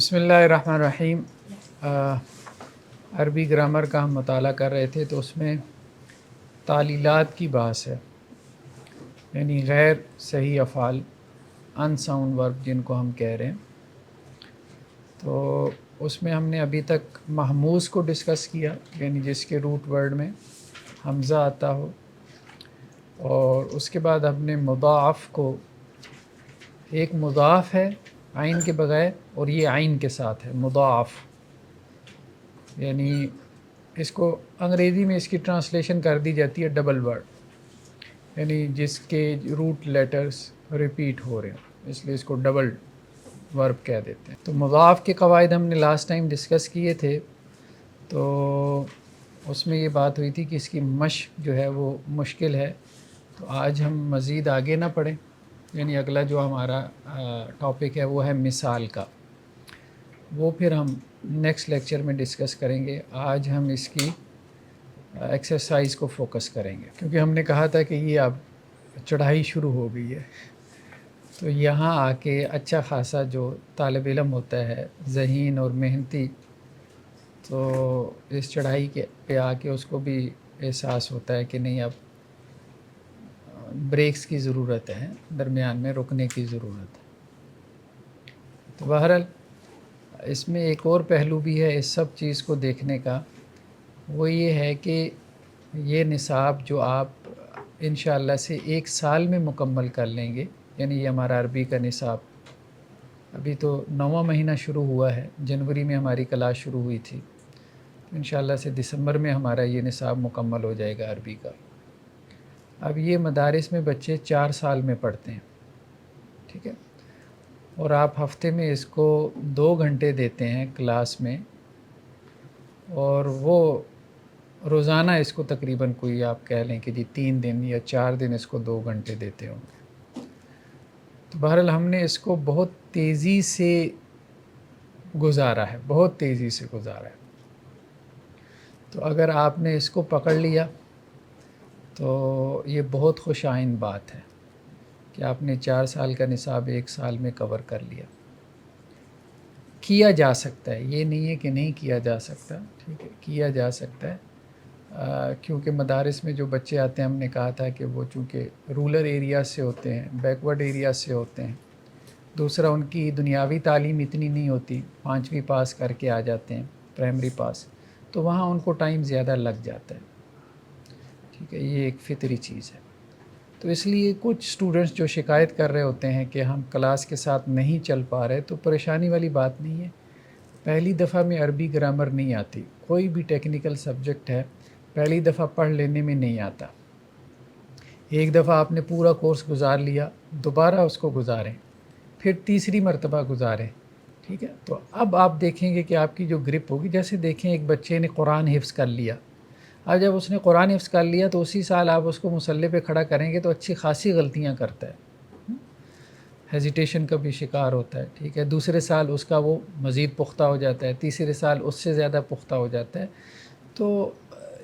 بسم اللہ الرحمن الرحیم۔ عربی گرامر کا ہم مطالعہ کر رہے تھے تو اس میں تعلیلات کی بحث ہے، یعنی غیر صحیح افعال، ان ساؤنڈ ورب جن کو ہم کہہ رہے ہیں۔ تو اس میں ہم نے ابھی تک محموز کو ڈسکس کیا، یعنی جس کے روٹ ورڈ میں حمزہ آتا ہو، اور اس کے بعد ہم نے مضاعف کو، ایک مضاعف ہے عین کے بغیر اور یہ عین کے ساتھ ہے مضاعف، یعنی اس کو انگریزی میں اس کی ٹرانسلیشن کر دی جاتی ہے ڈبل ورڈ، یعنی جس کے روٹ لیٹرز ریپیٹ ہو رہے ہیں، اس لیے اس کو ڈبل ورب کہہ دیتے ہیں۔ تو مضاعف کے قواعد ہم نے لاسٹ ٹائم ڈسکس کیے تھے، تو اس میں یہ بات ہوئی تھی کہ اس کی مشق جو ہے وہ مشکل ہے، تو آج ہم مزید آگے نہ پڑھیں، یعنی اگلا جو ہمارا ٹاپک ہے وہ ہے مثال کا، وہ پھر ہم نیکسٹ لیکچر میں ڈسکس کریں گے۔ آج ہم اس کی ایکسرسائز کو فوکس کریں گے، کیونکہ ہم نے کہا تھا کہ یہ اب چڑھائی شروع ہو گئی ہے، تو یہاں آ کے اچھا خاصا جو طالب علم ہوتا ہے ذہین اور محنتی، تو اس چڑھائی کے پہ آ کے اس کو بھی احساس ہوتا ہے کہ نہیں، اب بریکس کی ضرورت ہے، درمیان میں رکنے کی ضرورت ہے۔ تو بہرحال اس میں ایک اور پہلو بھی ہے اس سب چیز کو دیکھنے کا، وہ یہ ہے کہ یہ نصاب جو آپ انشاءاللہ سے 1 سال میں مکمل کر لیں گے، یعنی یہ ہمارا عربی کا نصاب ابھی تو 9واں مہینہ شروع ہوا ہے، جنوری میں ہماری کلاس شروع ہوئی تھی، انشاءاللہ سے دسمبر میں ہمارا یہ نصاب مکمل ہو جائے گا عربی کا۔ اب یہ مدارس میں بچے 4 سال میں پڑھتے ہیں، ٹھیک ہے، اور آپ ہفتے میں اس کو 2 گھنٹے دیتے ہیں کلاس میں، اور وہ روزانہ اس کو تقریباً کوئی آپ کہہ لیں کہ جی 3 دن یا 4 دن اس کو 2 گھنٹے دیتے ہوں گے۔ تو بہرحال ہم نے اس کو بہت تیزی سے گزارا ہے، بہت تیزی سے گزارا ہے، تو اگر آپ نے اس کو پکڑ لیا تو یہ بہت خوش آئند بات ہے کہ آپ نے 4 سال کا نصاب 1 سال میں کور کر لیا۔ کیا جا سکتا ہے، یہ نہیں ہے کہ نہیں کیا جا سکتا، ٹھیک ہے، کیا جا سکتا ہے، کیونکہ مدارس میں جو بچے آتے ہیں، ہم نے کہا تھا کہ وہ چونکہ رورل ایریا سے ہوتے ہیں، بیکورڈ ایریا سے ہوتے ہیں، دوسرا ان کی دنیاوی تعلیم اتنی نہیں ہوتی، 5ویں پاس کر کے آ جاتے ہیں، پرائمری پاس، تو وہاں ان کو ٹائم زیادہ لگ جاتا ہے، ٹھیک ہے، یہ ایک فطری چیز ہے۔ تو اس لیے کچھ اسٹوڈنٹس جو شکایت کر رہے ہوتے ہیں کہ ہم کلاس کے ساتھ نہیں چل پا رہے، تو پریشانی والی بات نہیں ہے، پہلی دفعہ میں عربی گرامر نہیں آتی، کوئی بھی ٹیکنیکل سبجیکٹ ہے پہلی دفعہ پڑھ لینے میں نہیں آتا، ایک دفعہ آپ نے پورا کورس گزار لیا، دوبارہ اس کو گزاریں، پھر تیسری مرتبہ گزاریں، ٹھیک ہے، تو اب آپ دیکھیں گے کہ آپ کی جو گرپ ہوگی، جیسے دیکھیں ایک بچے نے قرآن حفظ کر لیا، اب جب اس نے قرآن حفظ کر لیا تو اسی سال آپ اس کو مصلی پہ کھڑا کریں گے تو اچھی خاصی غلطیاں کرتا ہے، ہیزیٹیشن کا بھی شکار ہوتا ہے، ٹھیک ہے، دوسرے سال اس کا وہ مزید پختہ ہو جاتا ہے، تیسرے سال اس سے زیادہ پختہ ہو جاتا ہے، تو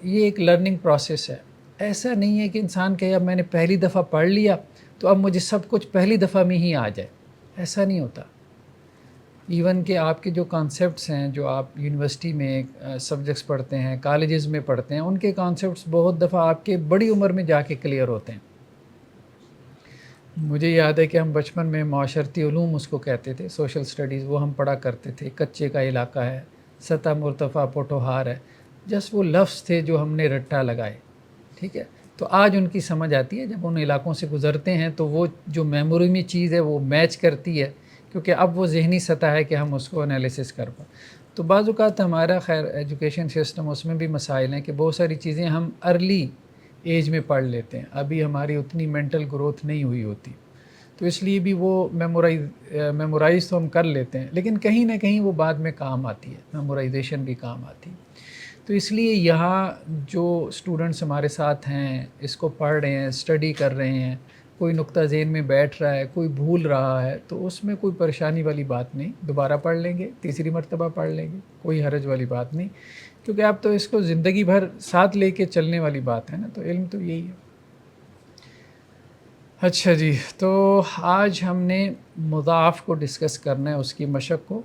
یہ ایک لرننگ پروسیس ہے۔ ایسا نہیں ہے کہ انسان کہے اب میں نے پہلی دفعہ پڑھ لیا تو اب مجھے سب کچھ پہلی دفعہ میں ہی آ جائے، ایسا نہیں ہوتا۔ ایون کہ آپ کے جو کانسیپٹس ہیں، جو آپ یونیورسٹی میں سبجیکٹس پڑھتے ہیں، کالجز میں پڑھتے ہیں، ان کے کانسیپٹس بہت دفعہ آپ کے بڑی عمر میں جا کے کلیئر ہوتے ہیں۔ مجھے یاد ہے کہ ہم بچپن میں معاشرتی علوم اس کو کہتے تھے، سوشل سٹڈیز، وہ ہم پڑھا کرتے تھے، کچے کا علاقہ ہے، سطح مرتفع پوٹوہار ہے، جس وہ لفظ تھے جو ہم نے رٹا لگائے، ٹھیک ہے، تو آج ان کی سمجھ آتی ہے، جب ان علاقوں سے گزرتے ہیں تو وہ جو میموری میں چیز ہے وہ میچ کرتی ہے، کیونکہ اب وہ ذہنی سطح ہے کہ ہم اس کو انالیسس کر پائیں۔ تو بعض اوقات ہمارا خیر ایجوکیشن سسٹم، اس میں بھی مسائل ہیں کہ بہت ساری چیزیں ہم ارلی ایج میں پڑھ لیتے ہیں، ابھی ہماری اتنی مینٹل گروتھ نہیں ہوئی ہوتی، تو اس لیے بھی وہ میمورائز تو ہم کر لیتے ہیں، لیکن کہیں نہ کہیں وہ بعد میں کام آتی ہے، میمورائزیشن بھی کام آتی ہے۔ تو اس لیے یہاں جو اسٹوڈنٹس ہمارے ساتھ ہیں، اس کو پڑھ رہے ہیں، اسٹڈی کر رہے ہیں، کوئی نقطہ ذہن میں بیٹھ رہا ہے، کوئی بھول رہا ہے، تو اس میں کوئی پریشانی والی بات نہیں، دوبارہ پڑھ لیں گے، تیسری مرتبہ پڑھ لیں گے، کوئی حرج والی بات نہیں، کیونکہ آپ تو اس کو زندگی بھر ساتھ لے کے چلنے والی بات ہے نا، تو علم تو یہی ہے۔ اچھا جی، تو آج ہم نے مضاعف کو ڈسکس کرنا ہے، اس کی مشق کو۔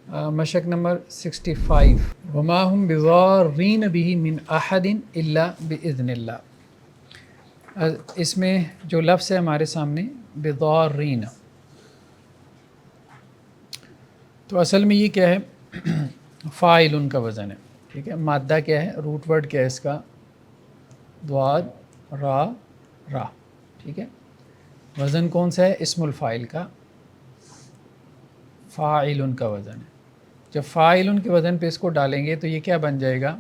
مشق نمبر 65 وما هم بضارین به من احد الا باذن اللہ. اس میں جو لفظ ہے ہمارے سامنے بضارین، تو اصل میں یہ کیا ہے؟ فاعل ان کا وزن ہے. ٹھیک ہے، مادہ کیا ہے؟ روٹ ورڈ کیا ہے اس کا؟ ضاد را را. ٹھیک ہے، وزن کون سا ہے؟ اسم الفاعل کا، فاعل ان کا وزن ہے. جب فاعل ان کے وزن پہ اس کو ڈالیں گے تو یہ کیا بن جائے گا؟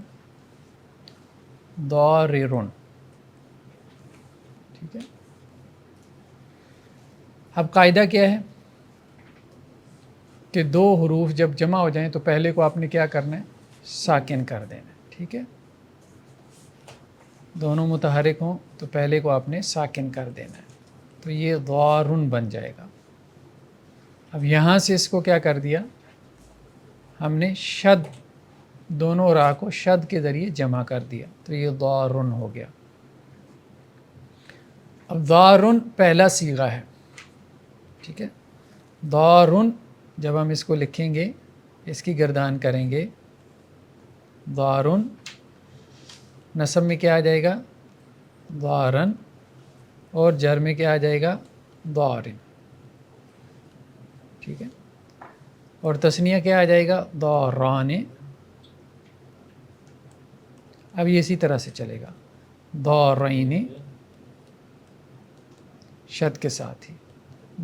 ضاررن. ٹھیک ہے، اب قاعدہ کیا ہے کہ دو حروف جب جمع ہو جائیں تو پہلے کو آپ نے کیا کرنا ہے؟ ساکن کر دینا ہے. ٹھیک ہے، دونوں متحرک ہوں تو پہلے کو آپ نے ساکن کر دینا ہے، تو یہ ضارن بن جائے گا. اب یہاں سے اس کو کیا کر دیا ہم نے؟ شد، دونوں راہ کو شد کے ذریعے جمع کر دیا، تو یہ ضارن ہو گیا. اب ضارن پہلا صیغہ ہے. ٹھیک ہے، ضارن جب ہم اس کو لکھیں گے، اس کی گردان کریں گے، ضارن نصب میں کیا آ جائے گا؟ ضارن، اور جر میں کیا آ جائے گا؟ ضارن. ٹھیک ہے، اور تثنیہ کیا آ جائے گا؟ ضاران. اب یہ اسی طرح سے چلے گا، ضارین شد کے ساتھ ہی،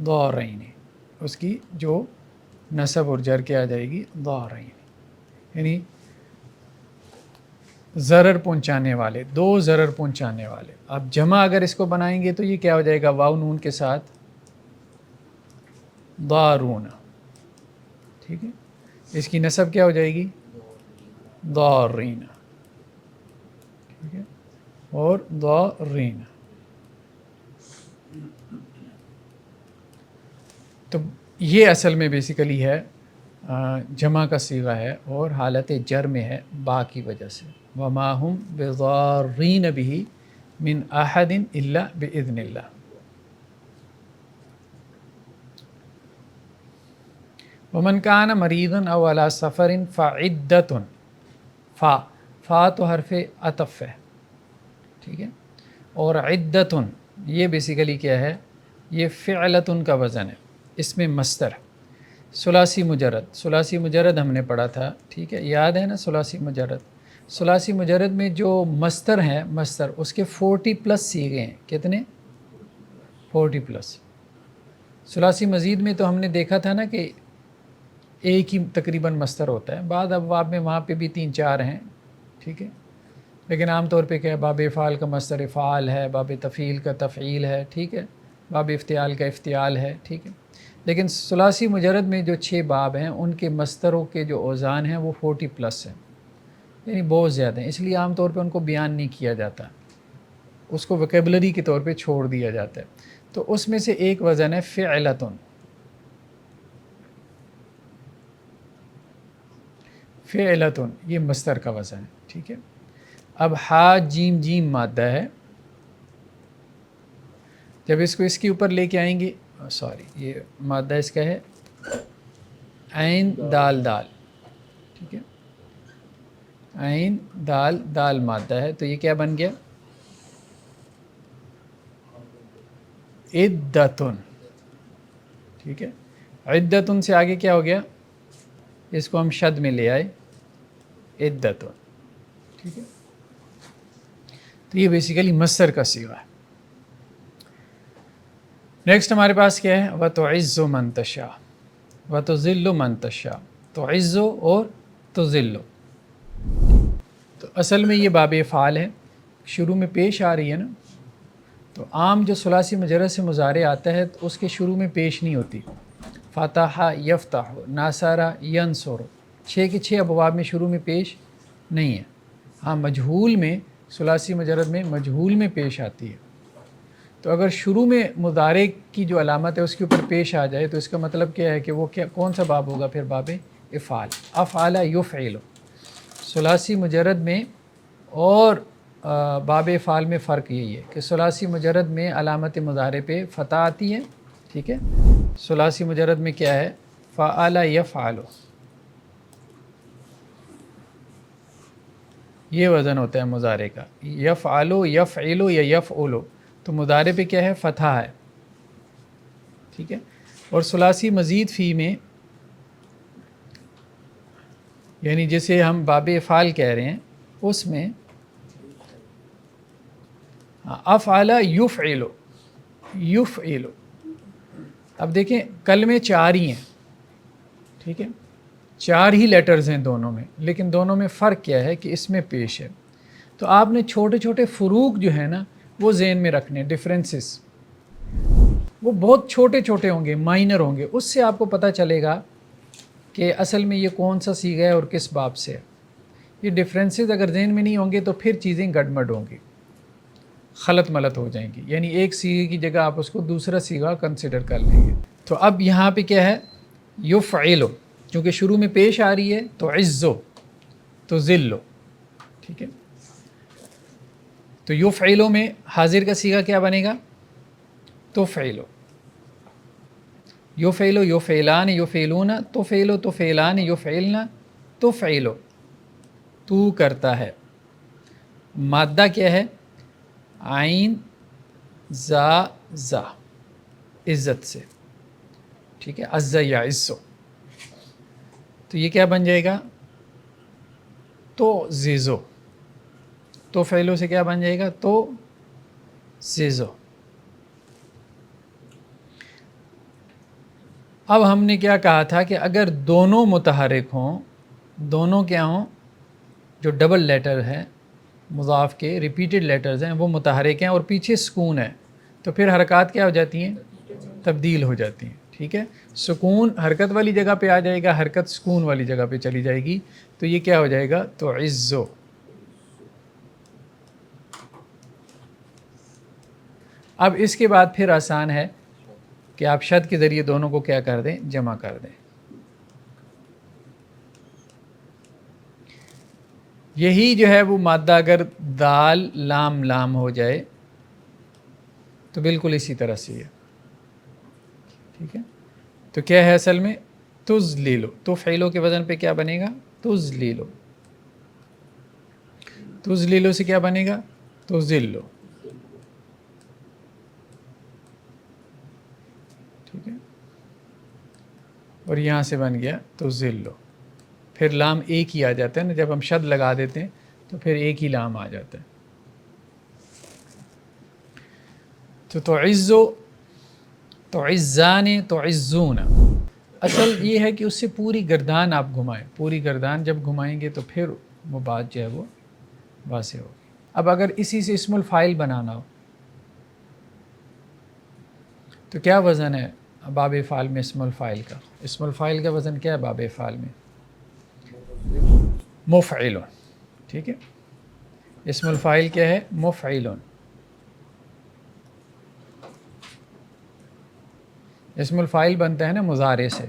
ضارین اس کی جو نصب اور جر کے آ جائے گی ضارین، یعنی ضرر پہنچانے والے، دو ضرر پہنچانے والے. اب جمع اگر اس کو بنائیں گے تو یہ کیا ہو جائے گا؟ واو نون کے ساتھ ضارون. ٹھیک ہے، اس کی نصب کیا ہو جائے گی؟ ضارین. ٹھیک ہے، اور ضارین. تو یہ اصل میں بیسیکلی ہے جمع کا صیغہ ہے، اور حالت جر میں ہے با کی وجہ سے. وما هم بضارین به من احد الا باذن اللہ. ومن کان مریضا او علی سفر فعدۃ، فا تو حرف عطف ہے. ٹھیک ہے، اور عدۃ یہ بیسیکلی کیا ہے؟ یہ فعلۃ کا وزن ہے، اس میں مصدر ثلاثی مجرد. ثلاثی مجرد ہم نے پڑھا تھا. ٹھیک ہے، یاد ہے نا ثلاثی مجرد؟ ثلاثی مجرد میں جو مصدر ہیں، مصدر اس کے 40+ صیغے ہیں. کتنے؟ 40+. ثلاثی مزید میں تو ہم نے دیکھا تھا نا کہ ایک ہی تقریباً مصدر ہوتا ہے. بعض ابواب میں وہاں پہ بھی 3-4 ہیں. ٹھیک ہے، لیکن عام طور پہ کیا ہے؟ باب افعال کا مصدر افعال ہے، باب تفعیل کا تفعیل ہے. ٹھیک ہے، باب افتعال کا افتعال ہے. ٹھیک ہے، لیکن ثلاثی مجرد میں جو 6 باب ہیں ان کے مصدروں کے جو اوزان ہیں وہ 40+ ہیں، یعنی بہت زیادہ ہیں. اس لیے عام طور پہ ان کو بیان نہیں کیا جاتا، اس کو ویکیبلری کے طور پہ چھوڑ دیا جاتا ہے. تو اس میں سے ایک وزن ہے فعلتن. فعلتن یہ مصدر کا وزن ہے. ٹھیک ہے، اب ہا جیم جیم مادہ ہے، جب اس کو اس کے اوپر لے کے آئیں گے، سوری یہ مادہ اس کا ہے عین دال دال. ٹھیک ہے، عین دال دال مادہ ہے، تو یہ کیا بن گیا؟ عدتن. ٹھیک ہے، عدتن سے آگے کیا ہو گیا؟ اس کو ہم شد میں لے آئے، عدتن. ٹھیک ہے، تو یہ بیسیکلی مصدر کا صیغہ ہے. نیکسٹ ہمارے پاس کیا ہے؟ وَتُعِزُّ مَن تَشَاءُ وَتُذِلُّ مَن تَشَاءُ. تُعِزُّ اور تُذِلُّ، تو اصل میں یہ باب افعال ہے، شروع میں پیش آ رہی ہے نا. تو عام جو ثلاثی مجرد سے مضارع آتا ہے تو اس کے شروع میں پیش نہیں ہوتی. فتح یفتح، ناصر ینصر، 6 کے 6 ابواب میں شروع میں پیش نہیں ہے. ہاں مجہول میں، ثلاثی مجرد میں مجہول میں پیش آتی ہے. تو اگر شروع میں مضارع کی جو علامت ہے اس کے اوپر پیش آ جائے تو اس کا مطلب کیا ہے کہ وہ کون سا باب ہوگا؟ پھر باب افعال. افعل یفعل. ثلاثی مجرد میں اور باب افعال میں فرق یہی ہے کہ ثلاثی مجرد میں علامت مضارع پہ فتح آتی ہے. ٹھیک ہے، ثلاثی مجرد میں کیا ہے؟ فعل یفعل. یہ وزن ہوتا ہے مضارع کا. یفعلو یفعلو یا یفعلو، تو مضارع پہ کیا ہے؟ فتحہ ہے. ٹھیک ہے. اور ثلاثی مزید فی میں، یعنی جسے ہم باب افعال کہہ رہے ہیں، اس میں افعل یفعل یفعل. اب دیکھیں کلمے 4 ہی ہیں، ٹھیک ہے، 4 ہی لیٹرز ہیں دونوں میں، لیکن دونوں میں فرق کیا ہے کہ اس میں پیش ہے. تو آپ نے چھوٹے چھوٹے فروق جو ہیں نا وہ ذہن میں رکھنے، ڈفرینسز وہ بہت چھوٹے چھوٹے ہوں گے، مائنر ہوں گے. اس سے آپ کو پتہ چلے گا کہ اصل میں یہ کون سا صیغہ ہے اور کس باب سے ہے. یہ ڈفرینسز اگر ذہن میں نہیں ہوں گے تو پھر چیزیں گڑبڑ ہوں گی، خلط ملط ہو جائیں گی. یعنی ایک صیغے کی جگہ آپ اس کو دوسرا صیغہ کنسیڈر کر لیں گے. تو اب یہاں پہ کیا ہے؟ یفعلو، چونکہ شروع میں پیش آ رہی ہے تو عزو تو ذلو. ٹھیک ہے. تو یفعلو میں حاضر کا صیغہ کیا بنے گا؟ تفعلو. یفعلو یفعلان یفعلون، تفعلو تفعلان یفعلن تفعلو، تو کرتا ہے. مادہ کیا ہے؟ عین زا زا، عزت سے. ٹھیک ہے، عز یا عزو. تو یہ کیا بن جائے گا؟ تو زیزو. تو فعلوں سے کیا بن جائے گا؟ تو زیزو. اب ہم نے کیا کہا تھا کہ اگر دونوں متحرک ہوں، دونوں کیا ہوں؟ جو ڈبل لیٹر ہے مضاف کے ریپیٹڈ لیٹرز ہیں وہ متحرک ہیں اور پیچھے سکون ہے، تو پھر حرکات کیا ہو جاتی ہیں؟ تبدیل ہو جاتی ہیں. ٹھیک ہے. سکون حرکت والی جگہ پہ آ جائے گا، حرکت سکون والی جگہ پہ چلی جائے گی، تو یہ کیا ہو جائے گا؟ تو عزو. اب اس کے بعد پھر آسان ہے کہ آپ شد کے ذریعے دونوں کو کیا کر دیں؟ جمع کر دیں. یہی جو ہے وہ مادہ اگر دال لام لام ہو جائے تو بالکل اسی طرح سے ہے. ٹھیک ہے. تو کیا ہے اصل میں؟ تذلیلو. تو فعلوں کے وزن پہ کیا بنے گا؟ تذلیلو. تذلیلو سے کیا بنے گا؟ تذلو. ٹھیک ہے. اور یہاں سے بن گیا تذلو. پھر لام ایک ہی آ جاتا ہے نا، جب ہم شد لگا دیتے ہیں تو پھر ایک ہی لام آ جاتا ہے. تو تعزو، تعزان، تعزون. اصل یہ ہے کہ اس سے پوری گردان آپ گھمائیں. پوری گردان جب گھمائیں گے تو پھر وہ بات جو ہے وہ واضح ہوگی. اب اگر اسی سے اسم الفاعل بنانا ہو تو کیا وزن ہے باب افعال میں اسم الفاعل کا؟ اسم الفاعل کا وزن کیا ہے باب افعال میں؟ مفعل. ٹھیک ہے. اسم الفاعل کیا ہے؟ مفعل. اسم الفاعل بنتا ہے نا مضارع سے.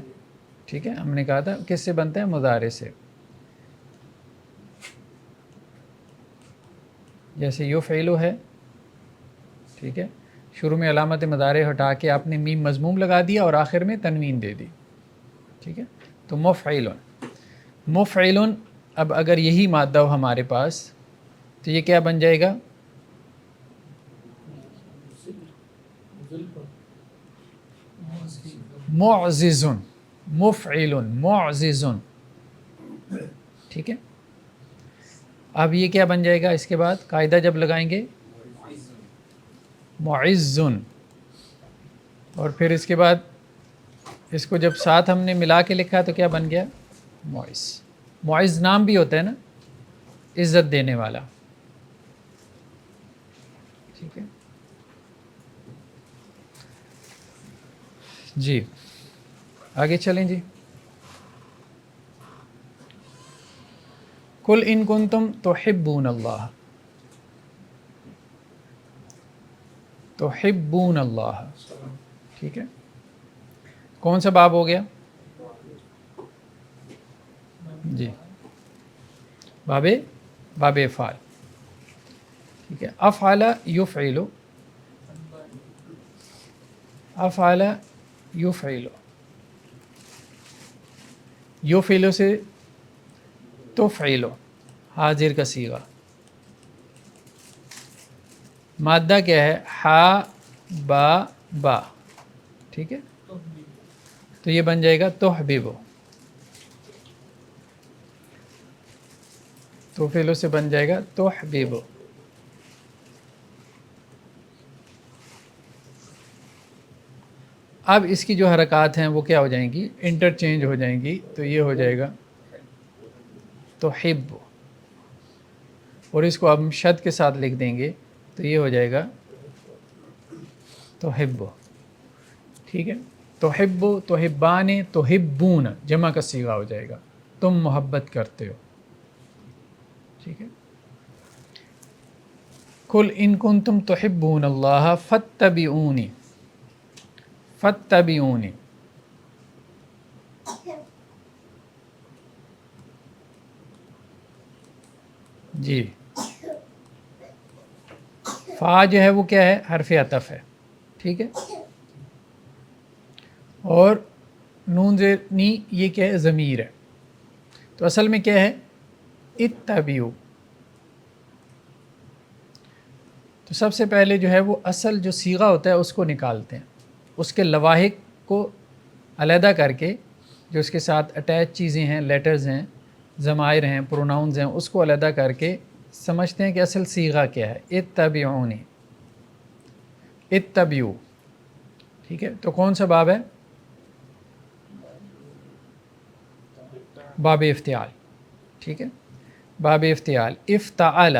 ٹھیک ہے. ہم نے کہا تھا کس سے بنتا ہے؟ مضارع سے. جیسے یفعلو ہے، ٹھیک ہے، شروع میں علامت مضارع ہٹا کے آپ نے میم مضموم لگا دیا اور آخر میں تنوین دے دی. ٹھیک ہے. تو مفعل. مفعل. اب اگر یہی مادہ ہو ہمارے پاس تو یہ کیا بن جائے گا؟ معزز. مفعل معزز. ٹھیک ہے. اب یہ کیا بن جائے گا اس کے بعد؟ قاعدہ جب لگائیں گے معز. اور پھر اس کے بعد اس کو جب ساتھ ہم نے ملا کے لکھا تو کیا بن گیا؟ معز. معز نام بھی ہوتا ہے نا، عزت دینے والا. ٹھیک ہے جی. آگے چلیں جی. قل ان کنتم تحبون اللہ، تحبون اللہ. ٹھیک ہے. کون سا باب ہو گیا؟ جی باب افعال. ٹھیک ہے. افعل یفعل، افعل یفعل. یفعل سے تفعل، حاضر کا صیغہ. مادہ کیا ہے؟ ہا با با، ٹھیک ہے، تو یہ بن جائے گا تحبب، تو فعلوں سے بن جائے گا تحبب۔ اب اس کی جو حرکات ہیں وہ کیا ہو جائیں گی؟ انٹرچینج ہو جائیں گی، تو یہ ہو جائے گا تحب، اور اس کو اب ہم شد کے ساتھ لکھ دیں گے تو یہ ہو جائے گا تحب، ٹھیک ہے۔ تحب، تحبان، تحبون، جمع کا صیغہ ہو جائے گا، تم محبت کرتے ہو، ٹھیک ہے۔ قل ان کنتم تحبون اللہ فاتبعونی، فاتبعونی، جی، فا جو ہے وہ کیا ہے؟ حرف عطف ہے، ٹھیک ہے، اور نون زیر نی یہ کیا ہے؟ ضمیر ہے، تو اصل میں کیا ہے؟ اتبعو۔ تو سب سے پہلے جو ہے وہ اصل جو صیغہ ہوتا ہے اس کو نکالتے ہیں، اس کے لواحق کو علیحدہ کر کے، جو اس کے ساتھ اٹیچ چیزیں ہیں، لیٹرز ہیں، ضمائر ہیں، پروناؤنز ہیں، اس کو علیحدہ کر کے سمجھتے ہیں کہ اصل صیغہ کیا ہے۔ اتبعونی، اتبعو، ٹھیک ہے۔ تو کون سا باب ہے؟ باب افتعال، ٹھیک ہے، باب افتعال، افتعال،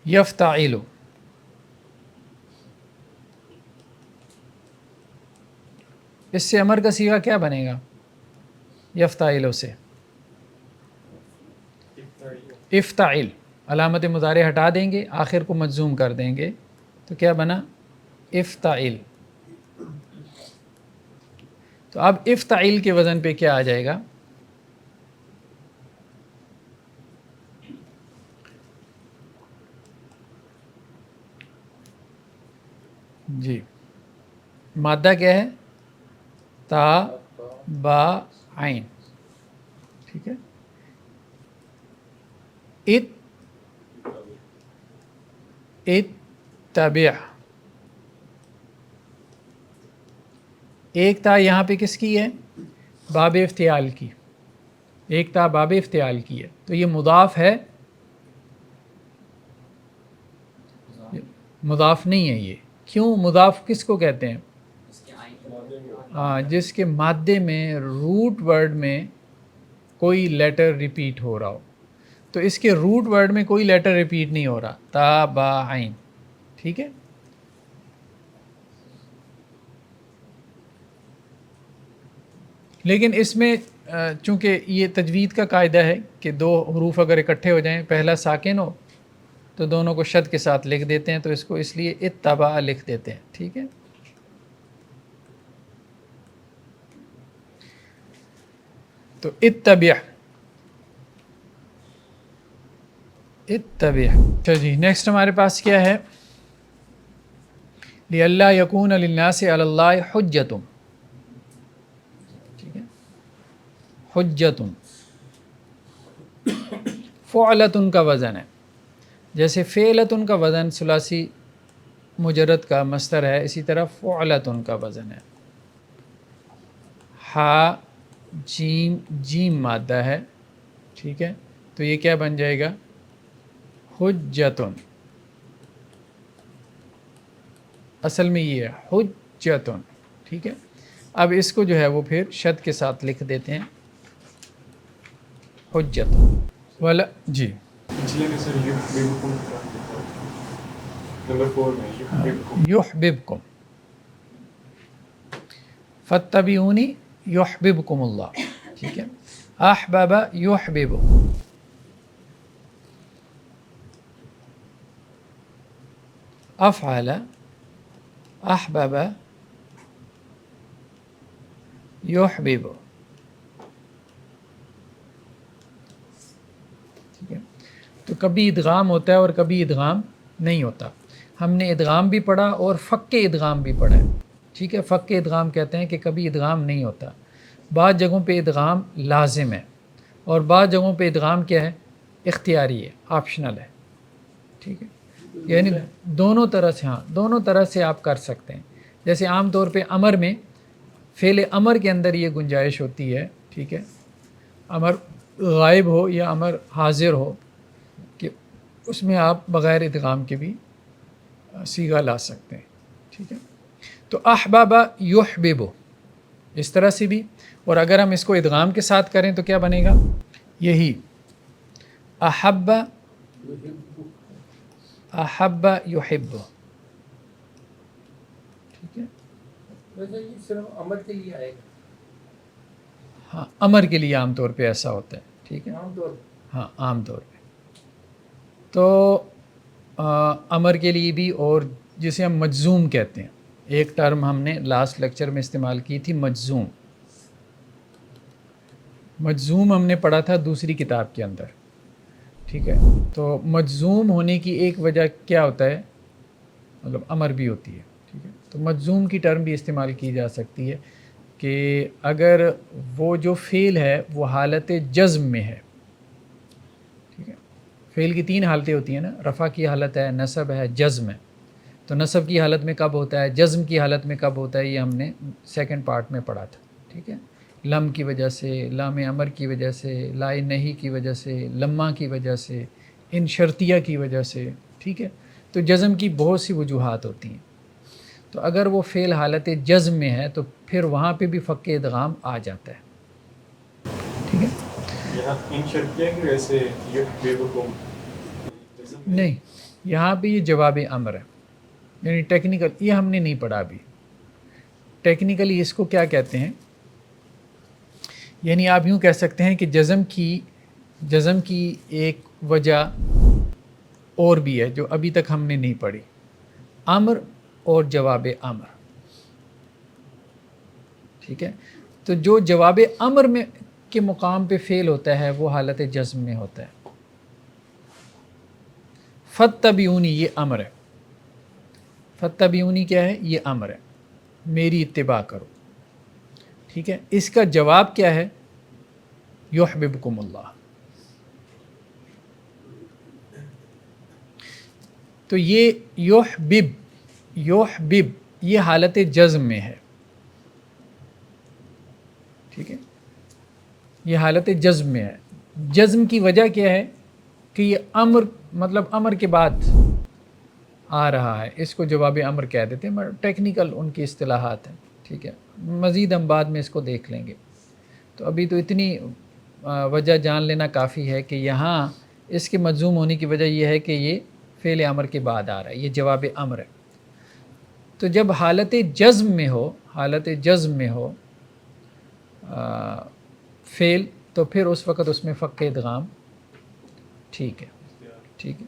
یفتعل، اس سے امر کا صیغہ کیا بنے گا؟ یفتعل سے افتعل، علامت مضارع ہٹا دیں گے، آخر کو مجزوم کر دیں گے، تو کیا بنا؟ افتعل۔ تو اب افتعل کے وزن پہ کیا آ جائے گا؟ جی، مادہ کیا ہے؟ تا با عین، ٹھیک ہے، اتبع، ایک تا یہاں پہ کس کی ہے؟ باب افتعال کی، ایک تا باب افتعال کی ہے، تو یہ مضاف ہے، مضاف نہیں ہے یہ، کیوں؟ مضاف کس کو کہتے ہیں؟ جس کے مادے میں، روٹ ورڈ میں کوئی لیٹر ریپیٹ ہو رہا ہو، تو اس کے روٹ ورڈ میں کوئی لیٹر ریپیٹ نہیں ہو رہا، تا با عین، ٹھیک ہے۔ لیکن اس میں چونکہ یہ تجوید کا قاعدہ ہے کہ دو حروف اگر اکٹھے ہو جائیں، پہلا ساکن ہو تو دونوں کو شد کے ساتھ لکھ دیتے ہیں، تو اس کو اس لیے اتبع لکھ دیتے ہیں، ٹھیک ہے۔ تو اتبع، اتبع، اچھا جی، نیکسٹ ہمارے پاس کیا ہے؟ لِأَلَّا يَكُونَ لِلنَّاسِ عَلَى اللَّهِ حُجَّةٌ، ٹھیک ہے، حُجَّةٌ، فعلتن کا وزن ہے، جیسے فعلتن کا وزن ثلاثی مجرد کا مصدر ہے، اسی طرح فعلتن کا وزن ہے۔ ہا جیم، جیم مادہ ہے، ٹھیک ہے، تو یہ کیا بن جائے گا؟ حجتن، اصل میں یہ ہے حجتن، ٹھیک ہے۔ اب اس کو جو ہے وہ پھر شد کے ساتھ لکھ دیتے ہیں، حجت والا، جی، یحببکم، فاتبعونی یحببکم اللہ، ٹھیک ہے، احبب یحبب، افعل، احبب یحبب، ٹھیک ہے۔ تو کبھی ادغام ہوتا ہے اور کبھی ادغام نہیں ہوتا۔ ہم نے ادغام بھی پڑھا اور فک ادغام بھی پڑھا ہے، ٹھیک ہے۔ فک ادغام کہتے ہیں کہ کبھی ادغام نہیں ہوتا، بعض جگہوں پہ ادغام لازم ہے اور بعض جگہوں پہ ادغام کیا ہے؟ اختیاری ہے، آپشنل ہے، ٹھیک ہے. یعنی دونوں طرح سے، ہاں دونوں طرح سے آپ کر سکتے ہیں. جیسے عام طور پہ امر میں، فعل امر کے اندر یہ گنجائش ہوتی ہے، ٹھیک ہے، امر غائب ہو یا امر حاضر ہو، کہ اس میں آپ بغیر ادغام کے بھی صیغہ لا سکتے ہیں، ٹھیک ہے. تو احباب یحبب اس طرح سے بھی، اور اگر ہم اس کو ادغام کے ساتھ کریں تو کیا بنے گا؟ یہی احب احب یحب، ٹھیک ہے. ویسے یہ صرف امر کے لیے آئے گا؟ ہاں امر کے لیے عام طور پہ ایسا ہوتا ہے، ٹھیک ہے، عام طور ہاں عام طور پہ. تو امر کے لیے بھی، اور جسے ہم مجزوم کہتے ہیں، ایک ٹرم ہم نے لاسٹ لیکچر میں استعمال کی تھی، مجزوم. مجزوم ہم نے پڑھا تھا دوسری کتاب کے اندر، ٹھیک ہے. تو مجزوم ہونے کی ایک وجہ کیا ہوتا ہے؟ مطلب امر بھی ہوتی ہے، ٹھیک ہے. تو مجزوم کی ٹرم بھی استعمال کی جا سکتی ہے کہ اگر وہ جو فعل ہے وہ حالت جزم میں ہے، ٹھیک ہے. فعل کی 3 حالتیں ہوتی ہیں نا، رفع کی حالت ہے، نصب ہے، جزم ہے. تو نصب کی حالت میں کب ہوتا ہے، جزم کی حالت میں کب ہوتا ہے، یہ ہم نے سیکنڈ پارٹ میں پڑھا تھا، ٹھیک ہے. لم کی وجہ سے، لام امر کی وجہ سے، لائے نہیں کی وجہ سے، لمہ کی وجہ سے، ان شرطیہ کی وجہ سے، ٹھیک ہے. تو جزم کی بہت سی وجوہات ہوتی ہیں. تو اگر وہ فعل حالت جزم میں ہے تو پھر وہاں پہ بھی فک ادغام آ جاتا ہے، ٹھیک ہے. یہاں ان شرطیہ کی وجہ سے نہیں، یہاں پہ یہ جواب امر ہے، یعنی ٹیکنیکل، یہ ہم نے نہیں پڑھا ابھی. ٹیکنیکلی اس کو کیا کہتے ہیں؟ یعنی آپ یوں کہہ سکتے ہیں کہ جزم کی ایک وجہ اور بھی ہے جو ابھی تک ہم نے نہیں پڑھی، امر اور جواب امر، ٹھیک ہے. تو جو جواب امر میں کے مقام پہ فعل ہوتا ہے وہ حالت جزم میں ہوتا ہے. فاتبعونی یہ امر ہے، فاتبعونی کیا ہے؟ یہ امر ہے، میری اتباع کرو، ٹھیک ہے. اس کا جواب کیا ہے؟ یحببکم اللہ. تو یہ یحبب یہ حالت جزم میں ہے، ٹھیک ہے، یہ حالت جزم میں ہے. جزم کی وجہ کیا ہے؟ کہ یہ امر، مطلب امر کے بعد آ رہا ہے، اس کو جواب امر کہہ دیتے ہیں. ٹیکنیکل ان کی اصطلاحات ہیں، ٹھیک ہے، مزید ہم بعد میں اس کو دیکھ لیں گے. تو ابھی تو اتنی وجہ جان لینا کافی ہے کہ یہاں اس کے مجزوم ہونے کی وجہ یہ ہے کہ یہ فعل امر کے بعد آ رہا ہے، یہ جواب امر ہے. تو جب حالت جزم میں ہو، حالت جزم میں ہو فعل، تو پھر اس وقت اس میں فک ادغام ٹھیک ہے، ٹھیک ہے.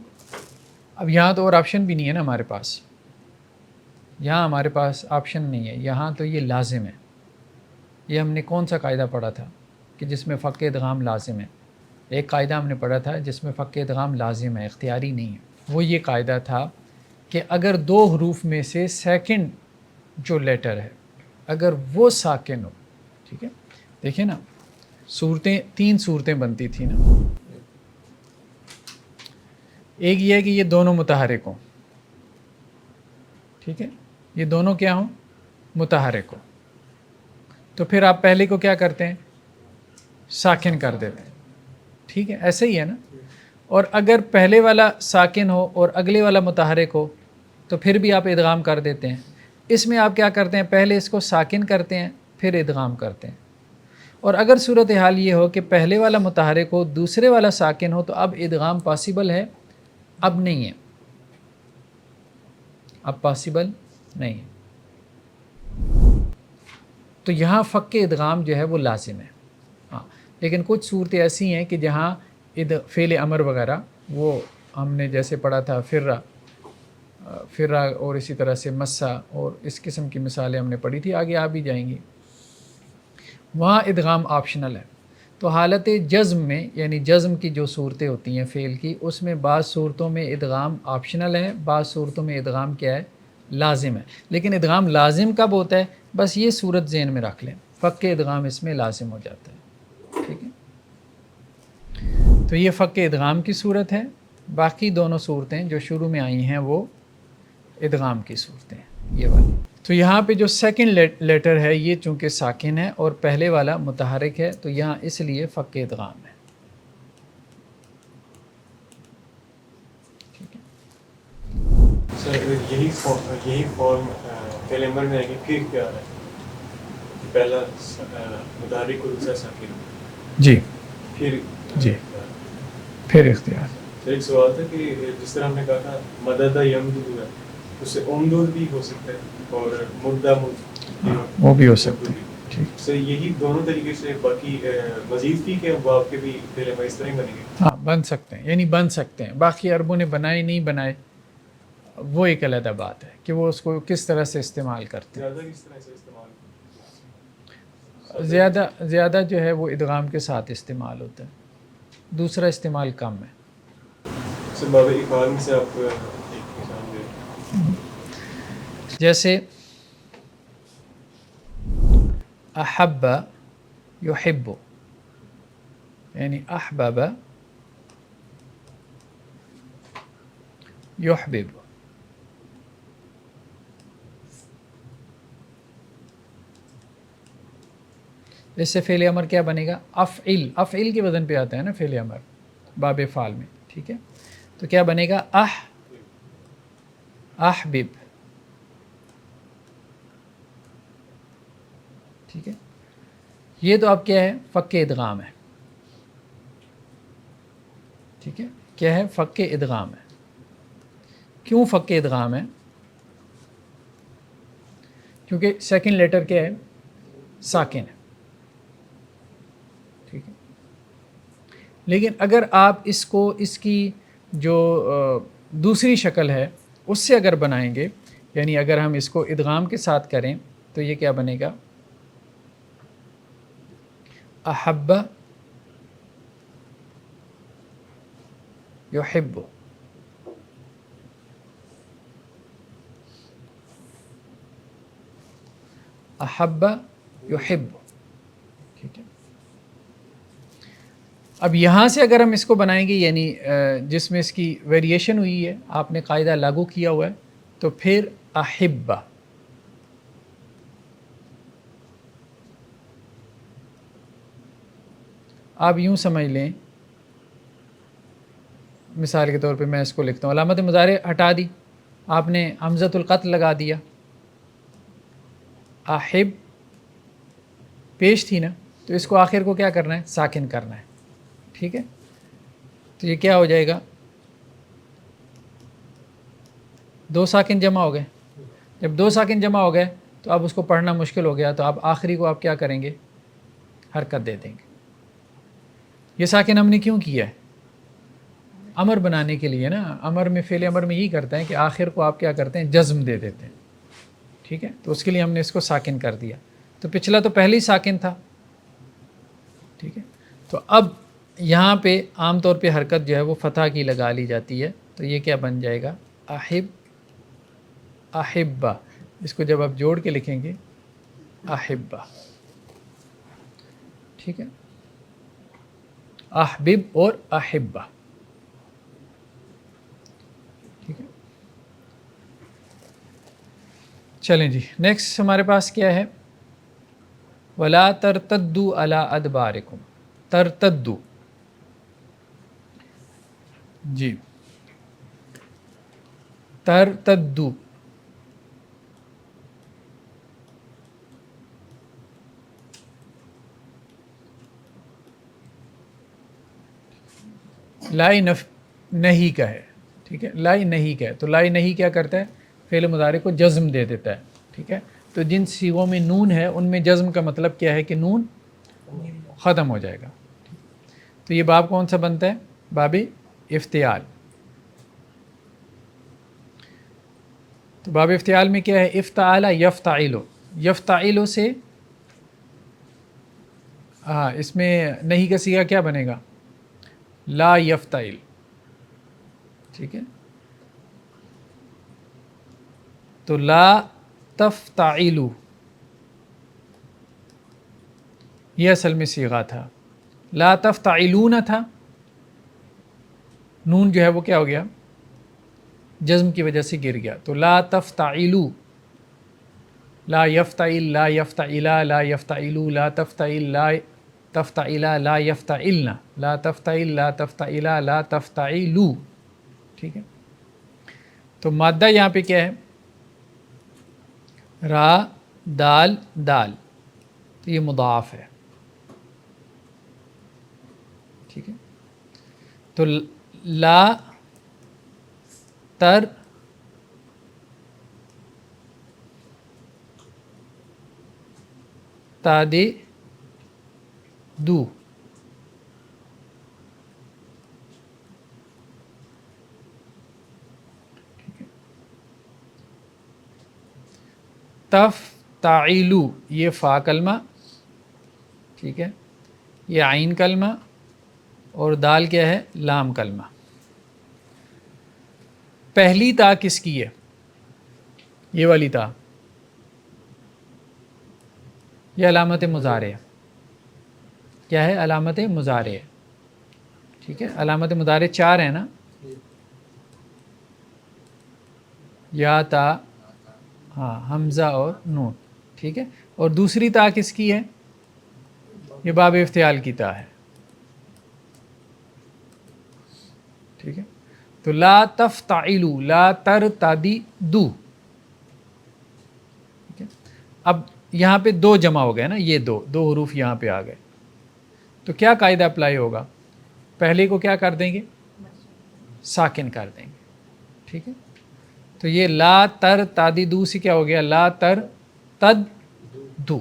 اب یہاں تو اور آپشن بھی نہیں ہے نا ہمارے پاس، یہاں ہمارے پاس آپشن نہیں ہے، یہاں تو یہ لازم ہے. یہ ہم نے کون سا قاعدہ پڑھا تھا کہ جس میں فک ادغام لازم ہے؟ ایک قاعدہ ہم نے پڑھا تھا جس میں فک ادغام لازم ہے، اختیاری نہیں ہے. وہ یہ قاعدہ تھا کہ اگر 2 حروف میں سے سیکنڈ جو لیٹر ہے اگر وہ ساکن ہو، ٹھیک ہے. دیکھیں نا، صورتیں 3 صورتیں بنتی تھیں نا. ایک یہ ہے کہ یہ دونوں متحرک ہوں، ٹھیک ہے، یہ دونوں کیا ہوں؟ متحرک ہوں. تو پھر آپ پہلے کو کیا کرتے ہیں؟ ساکن کر دیتے ہیں، ٹھیک ہے، ایسے ہی ہے نا. اور اگر پہلے والا ساکن ہو اور اگلے والا متحرک ہو تو پھر بھی آپ ادغام کر دیتے ہیں. اس میں آپ کیا کرتے ہیں؟ پہلے اس کو ساکن کرتے ہیں پھر ادغام کرتے ہیں. اور اگر صورتحال یہ ہو کہ پہلے والا متحرک ہو دوسرے والا ساکن ہو تو اب ادغام پاسبل ہے؟ اب نہیں ہے، اب پاسبل نہیں ہے. تو یہاں فک ادغام جو ہے وہ لازم ہے. ہاں، لیکن کچھ صورتیں ایسی ہیں کہ جہاں فعل امر وغیرہ، وہ ہم نے جیسے پڑھا تھا فرا اور اسی طرح سے مسا اور اس قسم کی مثالیں ہم نے پڑھی تھی، آگے آ بھی جائیں گی، وہاں ادغام آپشنل ہے. تو حالت جزم میں، یعنی جزم کی جو صورتیں ہوتی ہیں فعل کی، اس میں بعض صورتوں میں ادغام آپشنل ہے، بعض صورتوں میں ادغام کیا ہے؟ لازم ہے. لیکن ادغام لازم کب ہوتا ہے؟ بس یہ صورت ذہن میں رکھ لیں، فک ادغام اس میں لازم ہو جاتا ہے، ٹھیک ہے. تو یہ فک ادغام کی صورت ہے. باقی دونوں صورتیں جو شروع میں آئی ہیں وہ ادغام کی صورتیں ہیں یہ والی. تو یہاں پہ جو سیکنڈ لیٹر ہے یہ چونکہ ساکن ہے اور پہلے والا متحرک ہے تو یہاں اس لیے فک ادغام ہے. ٹھیک ہے. سر یہی فارم فعل امر میں ہے کہ پھر کیا ہے؟ پہلا متحرک اور دوسرا ساکن. جی پھر جی پھر اختیار. سر ایک سوال تھا کہ جس طرح ہم نے کہا تھا مدد یمدد ہے اس سے امدود بھی ہو سکتا ہے اور مدہ وہ بھی ہو سکتا ہے. ٹھیک. سر یہی دونوں طریقے سے باقی مزید تھی کہ اب آپ کے بھی فعل امر اس طرح ہی بنے گے. ہاں بن سکتے ہیں یعنی بن سکتے ہیں. باقی عربوں نے بنائے نہیں بنائے وہ ایک علیحدہ بات ہے کہ وہ اس کو کس طرح سے استعمال کرتے ہیں. زیادہ کس طرح سے استعمال زیادہ جو ہے وہ ادغام کے ساتھ استعمال ہوتا ہے. دوسرا استعمال کم ہے. سر باب افعال میں سے آپ ایک مثال دیں. جیسے احب یحب یعنی احبب یحبب. اس سے فعل امر کیا بنے گا؟ افعل. افعل کے وزن پہ آتا ہے نا فعل امر باب فعال میں. ٹھیک ہے. تو کیا بنے گا؟ احبب. ٹھیک ہے. یہ تو اب کیا ہے؟ فک ادغام ہے. ٹھیک ہے. کیا ہے؟ فک ادغام ہے. کیوں فک ادغام ہے؟ کیونکہ سیکنڈ لیٹر کیا ہے؟ ساکن ہے. ٹھیک ہے. لیکن اگر آپ اس کو اس کی جو دوسری شکل ہے اس سے اگر بنائیں گے یعنی اگر ہم اس کو ادغام کے ساتھ کریں تو یہ کیا بنے گا؟ احب یحب. احب یحب. ٹھیک ہے. اب یہاں سے اگر ہم اس کو بنائیں گے یعنی جس میں اس کی ویریشن ہوئی ہے آپ نے قاعدہ لاگو کیا ہوا ہے تو پھر احبہ. آپ یوں سمجھ لیں مثال کے طور پہ میں اس کو لکھتا ہوں علامت مضارع ہٹا دی آپ نے حمزۃ القتل لگا دیا. احب پیش تھی نا تو اس کو آخر کو کیا کرنا ہے؟ ساکن کرنا ہے. ٹھیک ہے. تو یہ کیا ہو جائے گا؟ دو ساکن جمع ہو گئے. جب دو ساکن جمع ہو گئے تو اب اس کو پڑھنا مشکل ہو گیا تو اب آخری کو آپ کیا کریں گے؟ حرکت دے دیں گے. یہ ساکن ہم نے کیوں کیا ہے؟ امر بنانے کے لیے نا. امر میں فعل امر میں یہی کرتا ہے کہ آخر کو آپ کیا کرتے ہیں؟ جزم دے دیتے ہیں. ٹھیک ہے. تو اس کے لیے ہم نے اس کو ساکن کر دیا. تو پچھلا تو پہلے ہی ساکن تھا. ٹھیک ہے. تو اب یہاں پہ عام طور پہ حرکت جو ہے وہ فتح کی لگا لی جاتی ہے. تو یہ کیا بن جائے گا؟ احب احبہ. اس کو جب آپ جوڑ کے لکھیں گے احبہ. ٹھیک ہے. احبب اور احبہ. ٹھیک ہے. چلیں جی نیکسٹ ہمارے پاس کیا ہے؟ ولا ترتدوا علی ادبارکم. ترتدوا. جی ترتدوا. لائی نہیں کا ہے. ٹھیک ہے. لائی نہیں کا ہے تو لائی نہیں کیا کرتا ہے؟ فعل مضارع کو جزم دے دیتا ہے. ٹھیک ہے. تو جن صیغوں میں نون ہے ان میں جزم کا مطلب کیا ہے کہ نون ختم ہو جائے گا. تو یہ باب کون سا بنتا ہے؟ باب افتعال. تو باب افتعال میں کیا ہے؟ افتعال یفتعل. یفتعل سے ہاں اس میں نہیں کا صیغہ کیا بنے گا؟ لا یفتعل. ٹھیک ہے. تو لا تفتعلوا یہ اصل میں صیغہ تھا. لا تفتعلون تھا نون جو ہے وہ کیا ہو گیا؟ جزم کی وجہ سے گر گیا. تو لا تفتعلوا، لا یفتعل، لا یفتعلا، لا یفتعلوا، لا تفتعل، لا تفتعلا، لا یفتعلنا، لا تفتعل، لا تفتعلا، لا تفتعلوا. ٹھیک ہے. تو مادہ یہاں پہ کیا ہے؟ را دال دال، تو یہ مضاعف ہے. ٹھیک ہے. تو لا تر تادے دو، تفتعلو یہ فا کلمہ، ٹھیک ہے، یہ عین کلمہ، اور دال کیا ہے؟ لام کلمہ. پہلی تا کس کی ہے؟ یہ والی تا، یہ علامت مضارع ہے. کیا ہے؟ علامت مضارع ہے. ٹھیک ہے. علامت مضارع 4 ہے نا، یا تا، ہاں حمزہ اور نون. ٹھیک ہے. اور دوسری تا کس کی ہے؟ یہ باب افتعال کی تا ہے. ٹھیک ہے. تو لا تفتعلوا، لا ترتددوا. ٹھیک ہے. اب یہاں پہ 2 جمع ہو گئے نا، یہ دو حروف یہاں پہ آ گئے. تو کیا قاعدہ اپلائی ہوگا؟ پہلے کو کیا کر دیں گے؟ ساکن کر دیں گے. ٹھیک ہے. تو یہ لا ترتددوا سے کیا ہو گیا؟ لا ترتدوا.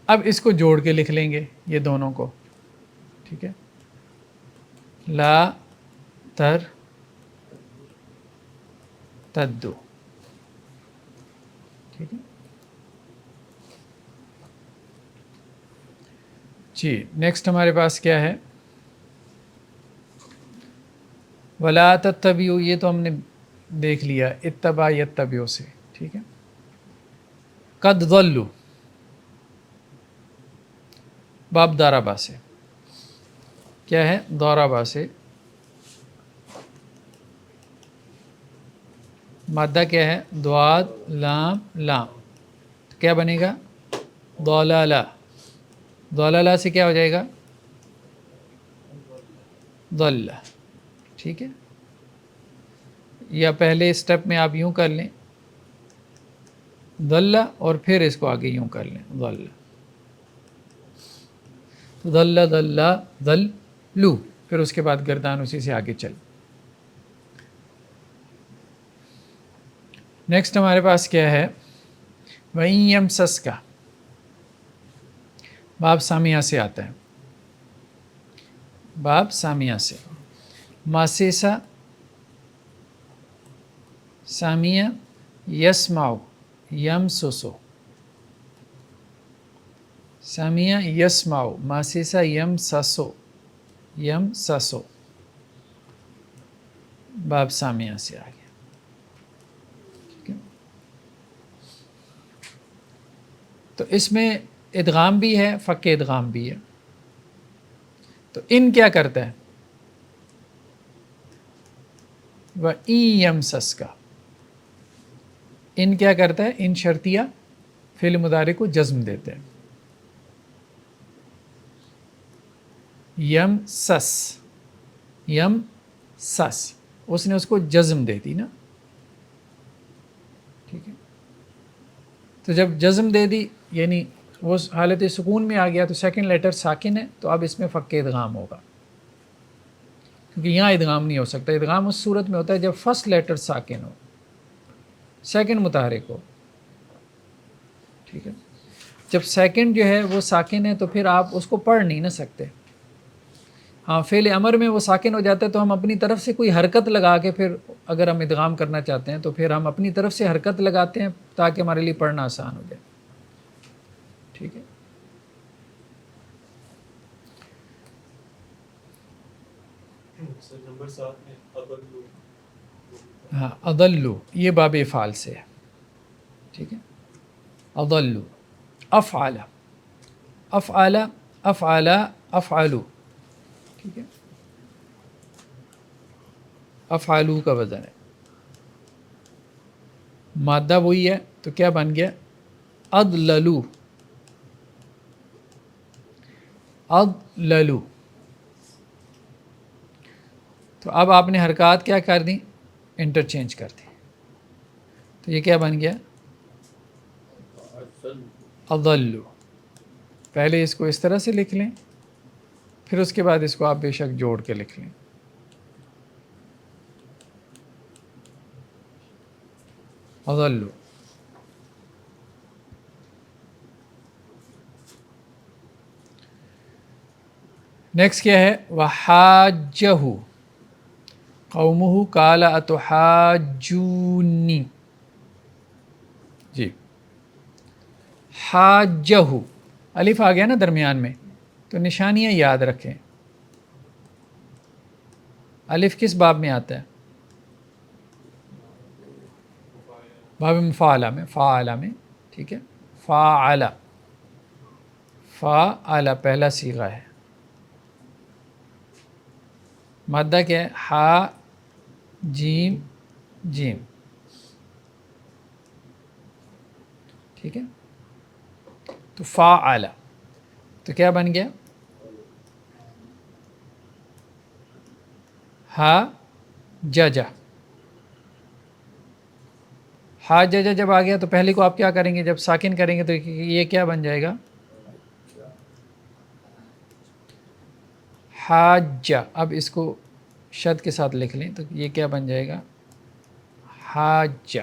اب اس کو جوڑ کے لکھ لیں گے یہ دونوں کو. ٹھیک ہے. لا ترتدوا. ٹھیک ہے جی. نیکسٹ ہمارے پاس کیا ہے؟ ولا تتبعوا، یہ تو ہم نے دیکھ لیا اتبع یتبعوا سے. ٹھیک ہے. قد ضلوا، باب ضربا سے. کیا ہے؟ ضربا سے. مادہ کیا ہے؟ ضاد لام لام. کیا بنے گا؟ ضللا. ضللا سے کیا ہو جائے گا؟ ضل. ٹھیک ہے. یا پہلے اسٹیپ میں آپ یوں کر لیں ضل، اور پھر اس کو آگے یوں کر لیں ضل. ضل ضل ضلوا، پھر اس کے بعد گردان اسی سے آگے چل. نیکسٹ ہمارے پاس کیا ہے؟ وَإِن يَمْسَسْكَ، باب سامیہ سے آتا ہے. باب سامیہ سے. ماسیسا سامیہ یسمعو یمسسو. سامیہ یسمعو، ماسیسا یمسسو یمسسو. باب سامیہ سے آ گیا. ٹھیک ہے. تو اس میں ادغام بھی ہے، فک ادغام بھی ہے. تو ان کیا کرتا ہے؟ وَإِن يَمْسَسْكَ، ان کیا کرتا ہے؟ ان شرطیہ فعل مضارع کو جزم دیتے ہیں. یم سس، یم سس، اس نے اس کو جزم دے دی نا. ٹھیک ہے. تو جب جزم دے دی یعنی وہ حالت سکون میں آ گیا، تو سیکنڈ لیٹر ساکن ہے، تو اب اس میں فک ادغام ہوگا، کیونکہ یہاں ادغام نہیں ہو سکتا. ادغام اس صورت میں ہوتا ہے جب فرسٹ لیٹر ساکن ہو، سیکنڈ متحرک ہو. ٹھیک ہے. جب سیکنڈ جو ہے وہ ساکن ہے تو پھر آپ اس کو پڑھ نہیں نہ سکتے. ہاں فعل امر میں وہ ساکن ہو جاتا ہے تو ہم اپنی طرف سے کوئی حرکت لگا کے پھر اگر ہم ادغام کرنا چاہتے ہیں تو پھر ہم اپنی طرف سے حرکت لگاتے ہیں تاکہ ہمارے لیے پڑھنا آسان ہو جائے. ٹھیک ہے. نمبر 7 میں اضلوا. ہاں اضلوا، یہ باب افعال سے ہے. ٹھیک ہے. اضلوا، افعل، افعل، افعل، افعلوا، ٹھیک ہے، افعلوا کا وزن ہے، مادہ وہی ہے تو کیا بن گیا؟ اضللوا، اضللوا۔ تو اب آپ نے حرکات کیا کر دیں؟ انٹرچینج کر دی، تو یہ کیا بن گیا؟ اضلوا۔ پہلے اس کو اس طرح سے لکھ لیں، پھر اس کے بعد اس کو آپ بے شک جوڑ کے لکھ لیں۔ اضلوا۔ نیکسٹ کیا ہے؟ وحاجہ قومہ قال اتحاجونی، جی حاجہ، الف آ گیا نا درمیان میں، تو نشانیاں یاد رکھیں۔ الف کس باب میں آتا ہے؟ باب مفاعلہ میں، فاعلہ میں، ٹھیک ہے، فاعلہ، فاعلہ پہلا صیغہ ہے، مادہ کیا ہے؟ ہا جیم جیم، ٹھیک ہے، تو فاعلہ، تو کیا بن گیا؟ ہا ججا، ہا ججا جب آ گیا تو پہلے کو آپ کیا کریں گے؟ جب ساکن کریں گے تو یہ کیا بن جائے گا؟ حاجہ۔ اب اس کو شد کے ساتھ لکھ لیں تو یہ کیا بن جائے گا؟ حاجہ،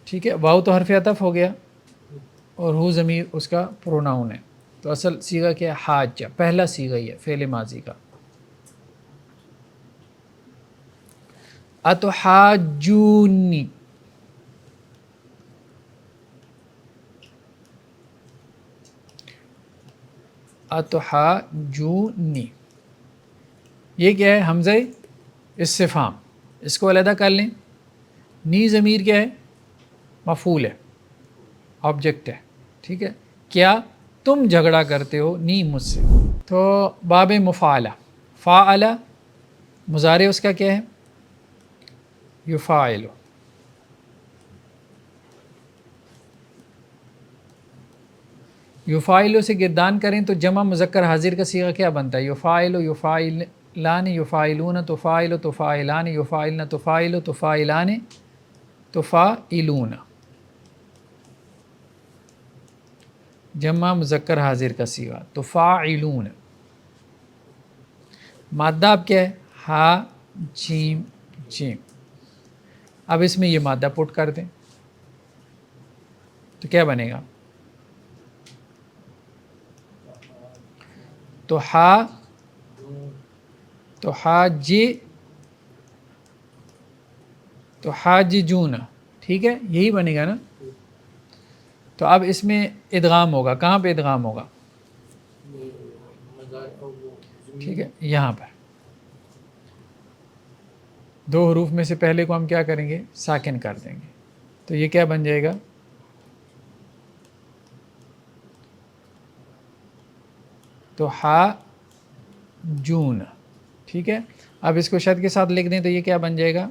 ٹھیک ہے، واو تو حرف عطف ہو گیا اور ہو ضمیر اس کا پروناؤن ہے، تو اصل صیغہ کیا ہے؟ حاجہ، پہلا صیغہ ہی ہے فعل ماضی کا۔ اتحاجونی، اتحاجونی، یہ کیا ہے؟ حمزہ استفہام، اس کو علیحدہ کر لیں۔ نی ضمیر کیا ہے؟ مفعول ہے، آبجیکٹ ہے، ٹھیک ہے، کیا تم جھگڑا کرتے ہو نی مجھ سے، تو باب مفاعلہ، فاعلہ مضارع اس کا کیا ہے؟ یفاعل، یفاعل سے گردان کریں تو جمع مذکر حاضر کا صیغہ کیا بنتا ہے؟ یفاعل، یفاعلان، یفاعلون، تفاعل، تفاعلان، یفاعلن، تفاعل، تفاعلان، تفاعلون، جمع مذکر حاضر کا صیغہ تفاعلون، مادہ اب کیا ہے؟ ہا جیم جیم، اب اس میں یہ مادہ پٹ کر دیں تو کیا بنے گا؟ تو ہا، تو حاجی، تو حاججون، ٹھیک ہے، یہی بنے گا نا۔ تو اب اس میں ادغام ہوگا، کہاں پہ ادغام ہوگا؟ ٹھیک ہے، یہاں پر دو حروف میں سے پہلے کو ہم کیا کریں گے؟ ساکن کر دیں گے، تو یہ کیا بن جائے گا؟ تو ہا جون، ٹھیک ہے، اب اس کو شد کے ساتھ لکھ دیں تو یہ کیا بن جائے گا؟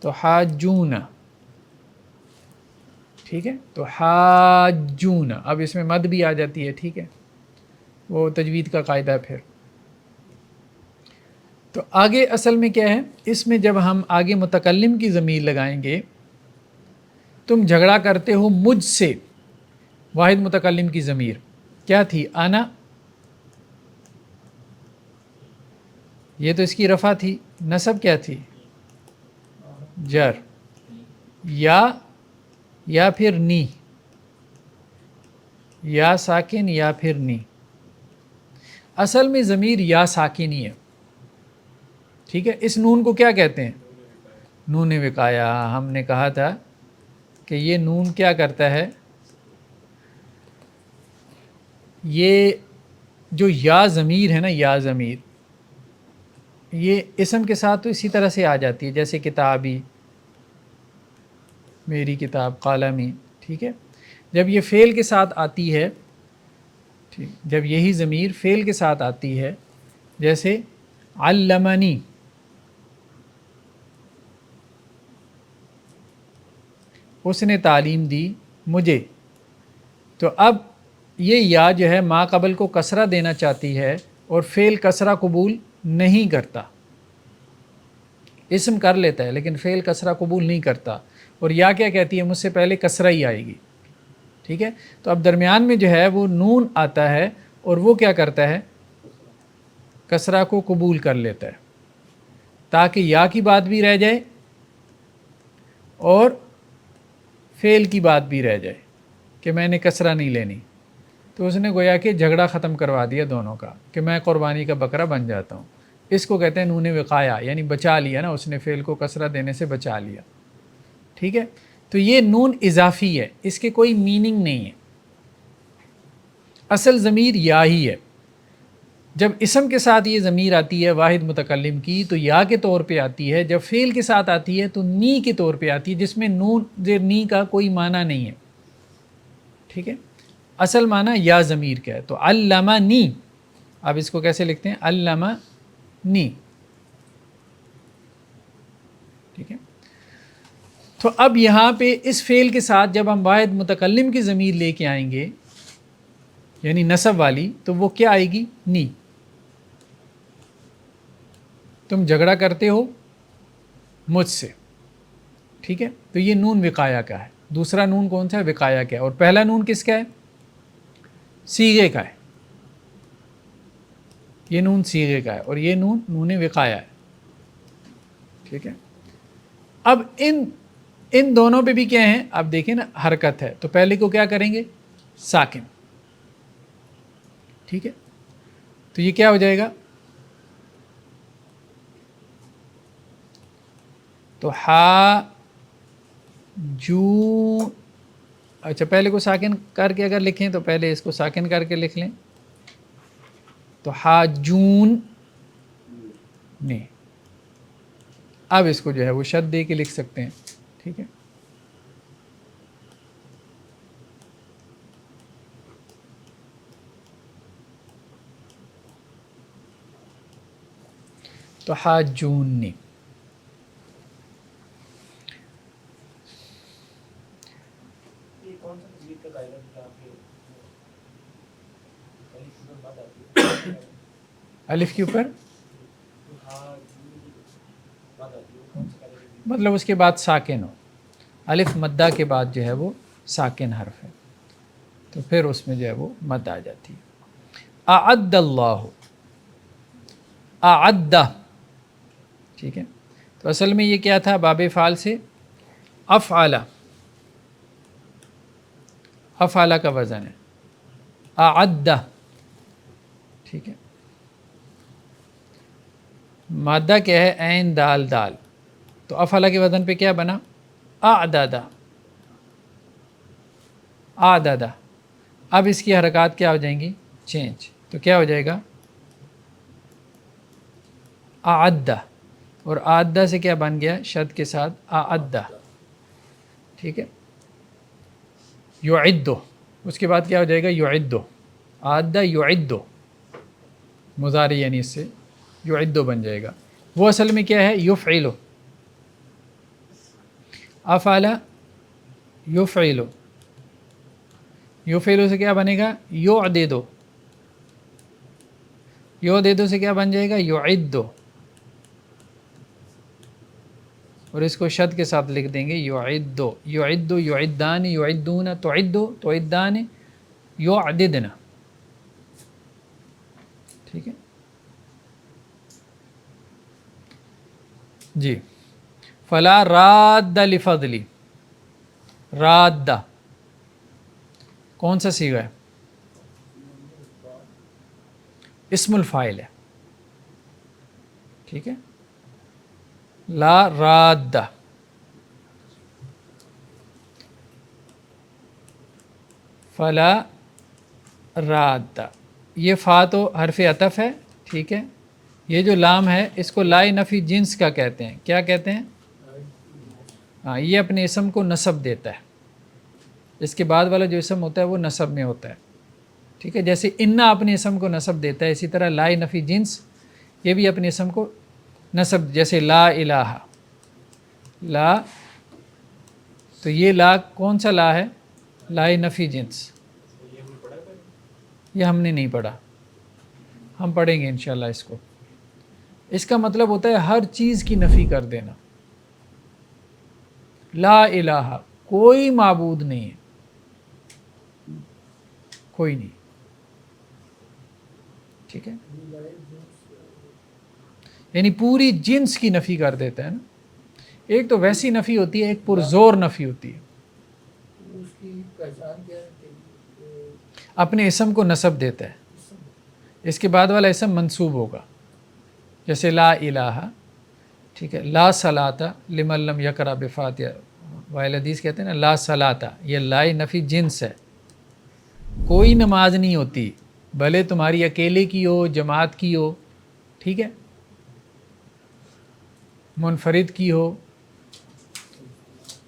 تو حاجون، ٹھیک ہے، تو حاجون، اب اس میں مد بھی آ جاتی ہے، ٹھیک ہے، وہ تجوید کا قاعدہ ہے۔ پھر تو آگے اصل میں کیا ہے؟ اس میں جب ہم آگے متکلم کی ضمیر لگائیں گے، تم جھگڑا کرتے ہو مجھ سے، واحد متکلم کی ضمیر کیا تھی؟ انا، یہ تو اس کی رفع تھی، نصب کیا تھی؟ جر، یا پھر نی، یا ساکن یا پھر نی، اصل میں ضمیر یا ساکن ہی ہے، ٹھیک ہے، اس نون کو کیا کہتے ہیں؟ نون وقایا۔ ہم نے کہا تھا کہ یہ نون کیا کرتا ہے؟ یہ جو یا ضمیر ہے نا، یا ضمیر، یہ اسم کے ساتھ تو اسی طرح سے آ جاتی ہے، جیسے کتابی، میری کتاب قلمی، ٹھیک ہے. جب یہ فعل کے ساتھ آتی ہے، ٹھیک، جب یہی ضمیر فعل کے ساتھ آتی ہے، جیسے علمنی، اس نے تعلیم دی مجھے، تو اب یہ یا جو ہے ما قبل کو کسرہ دینا چاہتی ہے اور فعل کسرہ قبول نہیں کرتا. اسم کر لیتا ہے لیکن فعل کسرہ قبول نہیں کرتا، اور یا کیا کہتی ہے مجھ سے پہلے کسرہ ہی آئے گی. ٹھیک ہے، تو اب درمیان میں جو ہے وہ نون آتا ہے اور وہ کیا کرتا ہے، کسرہ کو قبول کر لیتا ہے تاکہ یا کی بات بھی رہ جائے اور فعل کی بات بھی رہ جائے کہ میں نے کسرہ نہیں لینی. تو اس نے گویا کہ جھگڑا ختم کروا دیا دونوں کا کہ میں قربانی کا بکرا بن جاتا ہوں. اس کو کہتے ہیں نون وقایا، یعنی بچا لیا نا، اس نے فعل کو کسرہ دینے سے بچا لیا. ٹھیک ہے، تو یہ نون اضافی ہے، اس کے کوئی میننگ نہیں ہے، اصل ضمیر یا ہی ہے. جب اسم کے ساتھ یہ ضمیر آتی ہے واحد متکلم کی تو یا کے طور پہ آتی ہے، جب فعل کے ساتھ آتی ہے تو نی کے طور پہ آتی ہے، جس میں نون زیر نی کا کوئی معنی نہیں ہے. ٹھیک ہے، اصل معنی یا ضمیر کا ہے. تو علمنی، اب اس کو کیسے لکھتے ہیں، علمنی. ٹھیک ہے، تو اب یہاں پہ اس فعل کے ساتھ جب ہم واحد متکلم کی ضمیر لے کے آئیں گے یعنی نصب والی، تو وہ کیا آئے گی، نی. تم جھگڑا کرتے ہو مجھ سے. ٹھیک ہے، تو یہ نون وقایا کا ہے. دوسرا نون کون سا ہے، وقایا کا ہے. اور پہلا نون کس کا ہے، صیغے کا ہے. یہ نون صیغے کا ہے اور یہ نون نون وقایا ہے. ٹھیک ہے، اب ان دونوں پہ بھی کیا ہیں، اب دیکھیں نا حرکت ہے، تو پہلے کو کیا کریں گے، ساکن. ٹھیک ہے، تو یہ کیا ہو جائے گا، تو ہا جو، اچھا پہلے کو ساکن کر کے اگر لکھیں تو پہلے اس کو ساکن کر کے لکھ لیں، تو ہا جون نہیں. اب اس کو جو ہے وہ شد دے کے لکھ سکتے ہیں. ٹھیک ہے، تو حاجونی. الف کے اوپر مطلب اس کے بعد ساکن ہو، الف مدہ کے بعد جو ہے وہ ساکن حرف ہے، تو پھر اس میں جو ہے وہ مد آ جاتی ہے. اعد اللہ، اعد. ٹھیک ہے، تو اصل میں یہ کیا تھا، باب فعل سے افعل، افعل کا وزن ہے، اعد. ٹھیک ہے، مادہ کیا ہے، عین دال دال، تو افعل کے وزن پہ کیا بنا، اعدد، اعدد. اب اس کی حرکات کیا ہو جائیں گی، چینج، تو کیا ہو جائے گا، اعدہ، اور اعدہ سے کیا بن گیا، شد کے ساتھ اعدہ. ٹھیک ہے، یعدو، اس کے بعد کیا ہو جائے گا، یعدو، اعدہ یعدو، مضارع یعنی اس سے یعدو بن جائے گا. وہ اصل میں کیا ہے، یفعلو، افعل یفعلو، یفعلو سے کیا بنے گا، یعددو، یعددو سے کیا بن جائے گا، یعدو، اور اس کو شد کے ساتھ لکھ دیں گے، یعدو، یعدو، یعدان، یعدون، تعدو، تعدان، یعددنا. ٹھیک ہے جی. فلا راد لفضلی، راد کون سا صیغہ ہے، اسم الفاعل ہے. ٹھیک ہے، لا راد، فلا راد. یہ فا تو حرف عطف ہے. ٹھیک ہے، یہ جو لام ہے اس کو لائے نفی جنس کا کہتے ہیں. کیا کہتے ہیں، ہاں یہ اپنے اسم کو نسب دیتا ہے، اس کے بعد والا جو اسم ہوتا ہے وہ نسب میں ہوتا ہے، ٹھیک ہے. جیسے انا اپنے اسم کو نسب دیتا ہے، اسی طرح لا نفی جنس یہ بھی اپنے اسم کو نسب، جیسے لا الہ، لا، تو یہ لا کون سا لا ہے؟ لا نفی جنس. یہ ہم نے پڑھا تھا. یہ ہم نے نہیں پڑھا، ہم پڑھیں گے انشاءاللہ اس کو. اس کا مطلب ہوتا ہے ہر چیز کی نفی کر دینا. لا الہ، کوئی معبود نہیں ہے، کوئی نہیں، ٹھیک ہے. یعنی پوری جنس کی نفی کر دیتا ہے نا. ایک تو ویسی نفی ہوتی ہے، ایک پرزور نفی ہوتی ہے. اس کی پہچان کیا ہے کہ اپنے اسم کو نسب دیتا ہے، اس کے بعد والا اسم منصوب ہوگا، جیسے لا الہ، ٹھیک ہے. لا صلاۃ لمن لم یقرأ بفاتحہ، وائل حدیث کہتے ہیں نا لا صلاۃ، یہ لا نفی جنس ہے. کوئی نماز نہیں ہوتی، بھلے تمہاری اکیلے کی ہو، جماعت کی ہو، ٹھیک ہے، منفرد کی ہو،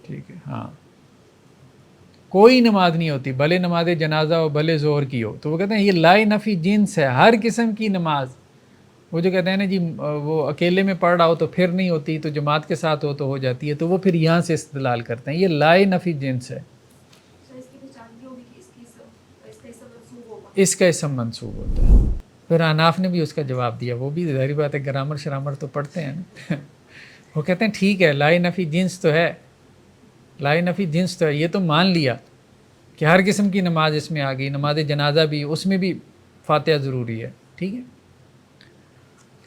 ٹھیک ہے. ہاں کوئی نماز نہیں ہوتی، بھلے نماز جنازہ ہو، بھلے ظہر کی ہو. تو وہ کہتے ہیں یہ لا نفی جنس ہے، ہر قسم کی نماز. وہ جو کہتے ہیں نا جی وہ اکیلے میں پڑھ رہا ہو تو پھر نہیں ہوتی، تو جماعت کے ساتھ ہو تو ہو جاتی ہے، تو وہ پھر یہاں سے استدلال کرتے ہیں یہ لا نفی جنس ہے. اس کا اسم منصوب ہوتا ہے. پھر اناف نے بھی اس کا جواب دیا، وہ بھی ظاہری بات ہے گرامر شرامر تو پڑھتے ہیں نا. وہ کہتے ہیں ٹھیک ہے لا نفی جنس تو ہے، لا نفی جنس تو ہے، یہ تو مان لیا کہ ہر قسم کی نماز اس میں آ گئی، نماز جنازہ بھی، اس میں بھی فاتحہ ضروری ہے، ٹھیک ہے.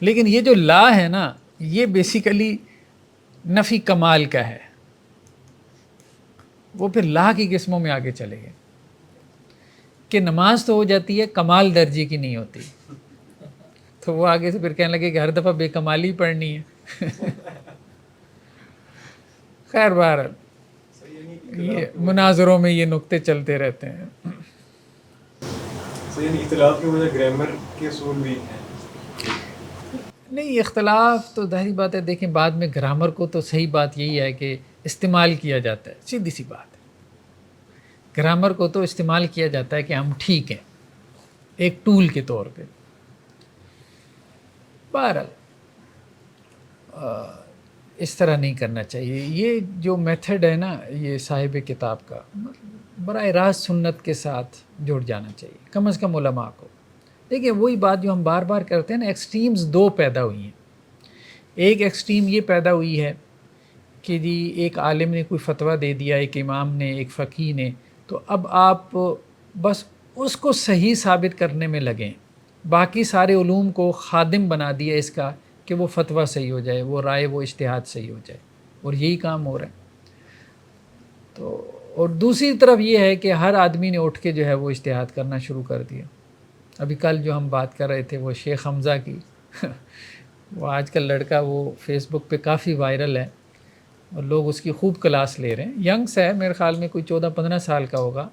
لیکن یہ جو لا ہے نا یہ بیسیکلی نفی کمال کا ہے، وہ پھر لا کی قسموں میں آگے چلے گئے کہ نماز تو ہو جاتی ہے، کمال درجے کی نہیں ہوتی. تو وہ آگے سے پھر کہنے لگے کہ ہر دفعہ بے کمالی پڑھنی ہے. خیر بہرحال یہ مناظروں میں یہ نکتے چلتے رہتے ہیں. اختلاف کی وجہ گرامر کے اصول بھی ہیں. نہیں اختلاف تو ظاہری بات ہے، دیکھیں بعد میں گرامر کو تو صحیح بات یہی ہے کہ استعمال کیا جاتا ہے، سیدھی سی بات ہے. گرامر کو تو استعمال کیا جاتا ہے کہ ہم ٹھیک ہیں، ایک ٹول کے طور پہ. بہرحال اس طرح نہیں کرنا چاہیے. یہ جو میتھڈ ہے نا یہ صاحب کتاب کا، براہ راست سنت کے ساتھ جڑ جانا چاہیے کم از کم علماء کو. دیکھیں وہی بات جو ہم بار بار کرتے ہیں نا، ایکسٹریمز دو پیدا ہوئی ہیں. ایک ایکسٹریم یہ پیدا ہوئی ہے کہ جی ایک عالم نے کوئی فتویٰ دے دیا، ایک امام نے، ایک فقیہ نے، تو اب آپ بس اس کو صحیح ثابت کرنے میں لگیں، باقی سارے علوم کو خادم بنا دیا اس کا کہ وہ فتویٰ صحیح ہو جائے، وہ رائے، وہ اجتہاد صحیح ہو جائے، اور یہی کام ہو رہا ہے. تو اور دوسری طرف یہ ہے کہ ہر آدمی نے اٹھ کے جو ہے وہ اجتہاد کرنا شروع کر دیا. ابھی کل جو ہم بات کر رہے تھے وہ شیخ حمزہ کی، وہ آج کل لڑکا وہ فیس بک پہ کافی وائرل ہے اور لوگ اس کی خوب کلاس لے رہے ہیں. ینگس ہے، میرے خیال میں کوئی 14-15 سال کا ہوگا،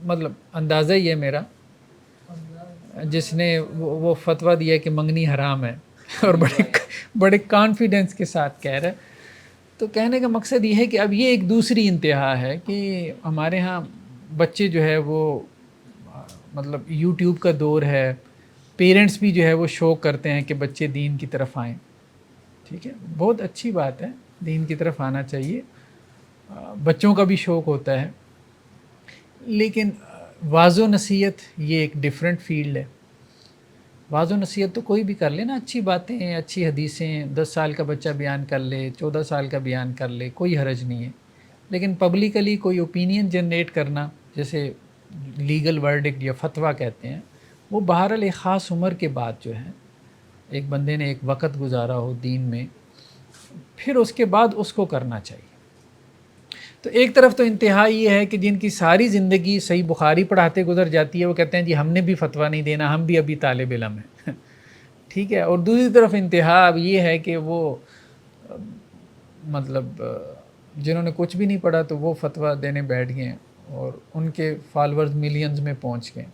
مطلب اندازہ ہی ہے میرا، جس نے وہ فتویٰ دیا کہ منگنی حرام ہے اور بڑے کانفیڈنس کے ساتھ کہہ رہا ہے. تو کہنے کا مقصد یہ ہے کہ اب یہ ایک دوسری انتہا ہے کہ ہمارے ہاں بچے جو ہے وہ مطلب یوٹیوب کا دور ہے، پیرنٹس بھی جو ہے وہ شوق کرتے ہیں کہ بچے دین کی طرف آئیں. ٹھیک ہے، بہت اچھی بات ہے، دین کی طرف آنا چاہیے، بچوں کا بھی شوق ہوتا ہے. لیکن واعظ و نصیحت یہ ایک ڈیفرنٹ فیلڈ ہے. واعظ و نصیحت تو کوئی بھی کر لے نا، اچھی باتیں، اچھی حدیثیں 10 سال کا بچہ بیان کر لے، 14 سال کا بیان کر لے، کوئی حرج نہیں ہے. لیکن پبلکلی کوئی اوپینین جنریٹ کرنا، جیسے لیگل ورڈکٹ یا فتویٰ کہتے ہیں، وہ بہرحال ایک خاص عمر کے بعد جو ہے ایک بندے نے ایک وقت گزارا ہو دین میں، پھر اس کے بعد اس کو کرنا چاہیے. تو ایک طرف تو انتہا یہ ہے کہ جن کی ساری زندگی صحیح بخاری پڑھاتے گزر جاتی ہے، وہ کہتے ہیں جی ہم نے بھی فتویٰ نہیں دینا، ہم بھی ابھی طالب علم ہیں. ٹھیک ہے. اور دوسری طرف انتہا اب یہ ہے کہ وہ مطلب جنہوں نے کچھ بھی نہیں پڑھا تو وہ فتویٰ دینے بیٹھ گئے اور ان کے فالورز ملینز میں پہنچ گئے.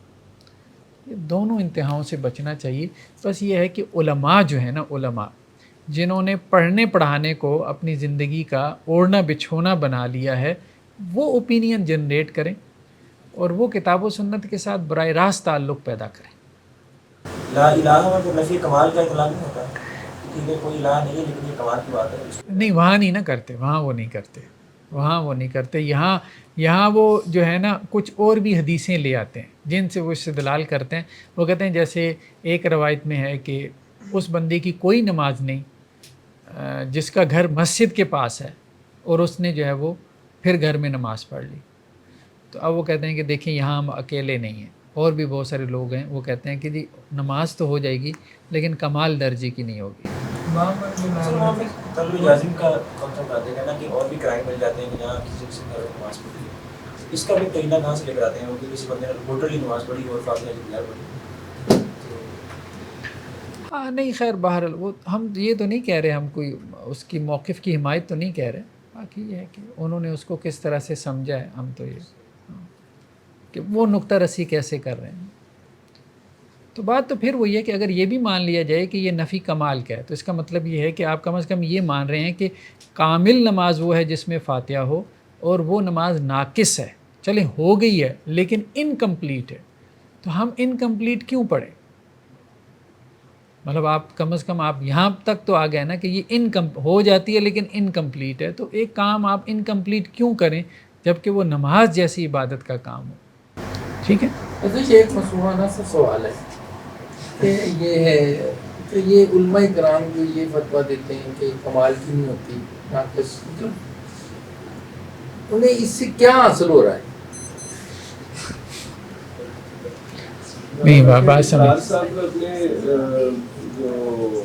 یہ دونوں انتہاؤں سے بچنا چاہیے. بس یہ ہے کہ علماء جو ہے نا، علماء جنہوں نے پڑھنے پڑھانے کو اپنی زندگی کا اوڑھنا بچھونا بنا لیا ہے وہ اوپینین جنریٹ کریں اور وہ کتاب و سنت کے ساتھ براہ راست تعلق پیدا کریں. لا الہ میں تو نفی کمال کا اطلاق نہیں ہوتا، ٹھیک ہے کوئی الہ نہیں ہے لیکن یہ کمال کی بات ہے. نہیں وہاں نہیں نا کرتے، وہاں وہ نہیں کرتے. یہاں وہ جو ہے نا کچھ اور بھی حدیثیں لے آتے ہیں جن سے وہ استدلال کرتے ہیں. وہ کہتے ہیں جیسے ایک روایت میں ہے کہ اس بندے کی کوئی نماز نہیں جس کا گھر مسجد کے پاس ہے اور اس نے جو ہے وہ پھر گھر میں نماز پڑھ لی. تو اب وہ کہتے ہیں کہ دیکھیں یہاں ہم اکیلے نہیں ہیں، اور بھی بہت سارے لوگ ہیں. وہ کہتے ہیں کہ جی نماز تو ہو جائے گی لیکن کمال درجے کی نہیں ہوگی. طلب لازم کا کانسیپٹ آتے ہیں نا کہ اور بھی کرائم مل جاتے ہیں کہ جہاں کسی سے گھر میں نماز پڑھی ہے، اس کا بھی قرینہ کہاں سے لے کر آتے ہیں کہ کسی بندے نے ٹوٹلی نماز پڑھی اور فاطمہ کی بغیر پڑھی. ہاں نہیں خیر بہرحال وہ ہم یہ تو نہیں کہہ رہے، ہم کوئی اس کی موقف کی حمایت تو نہیں کہہ رہے. باقی یہ ہے کہ انہوں نے اس کو کس طرح سے سمجھا ہے، ہم تو یہ کہ وہ نقطہ رسی کیسے کر رہے ہیں. تو بات تو پھر وہی ہے کہ اگر یہ بھی مان لیا جائے کہ یہ نفی کمال کا ہے تو اس کا مطلب یہ ہے کہ آپ کم از کم یہ مان رہے ہیں کہ کامل نماز وہ ہے جس میں فاتحہ ہو اور وہ نماز ناقص ہے. چلیں ہو گئی ہے لیکن انکمپلیٹ ہے، تو ہم انکمپلیٹ کیوں پڑھیں؟ مطلب آپ کم از کم آپ یہاں تک تو آ گئے نا کہ یہ ہو جاتی ہے لیکن انکمپلیٹ ہے. تو ایک کام آپ انکمپلیٹ کیوں کریں جبکہ وہ نماز جیسی عبادت کا کام ہو؟ ٹھیک ہے. یہ ایک مسئولانہ سا سوال ہے کہ یہ ہے کہ یہ علماء کرام جو یہ فتویٰ دیتے ہیں کہ کمال کی نہیں ہوتی ناقص، انہیں اس سے کیا حاصل ہو رہا ہے؟ نہیں بات سمجھ صاحب اپنے جو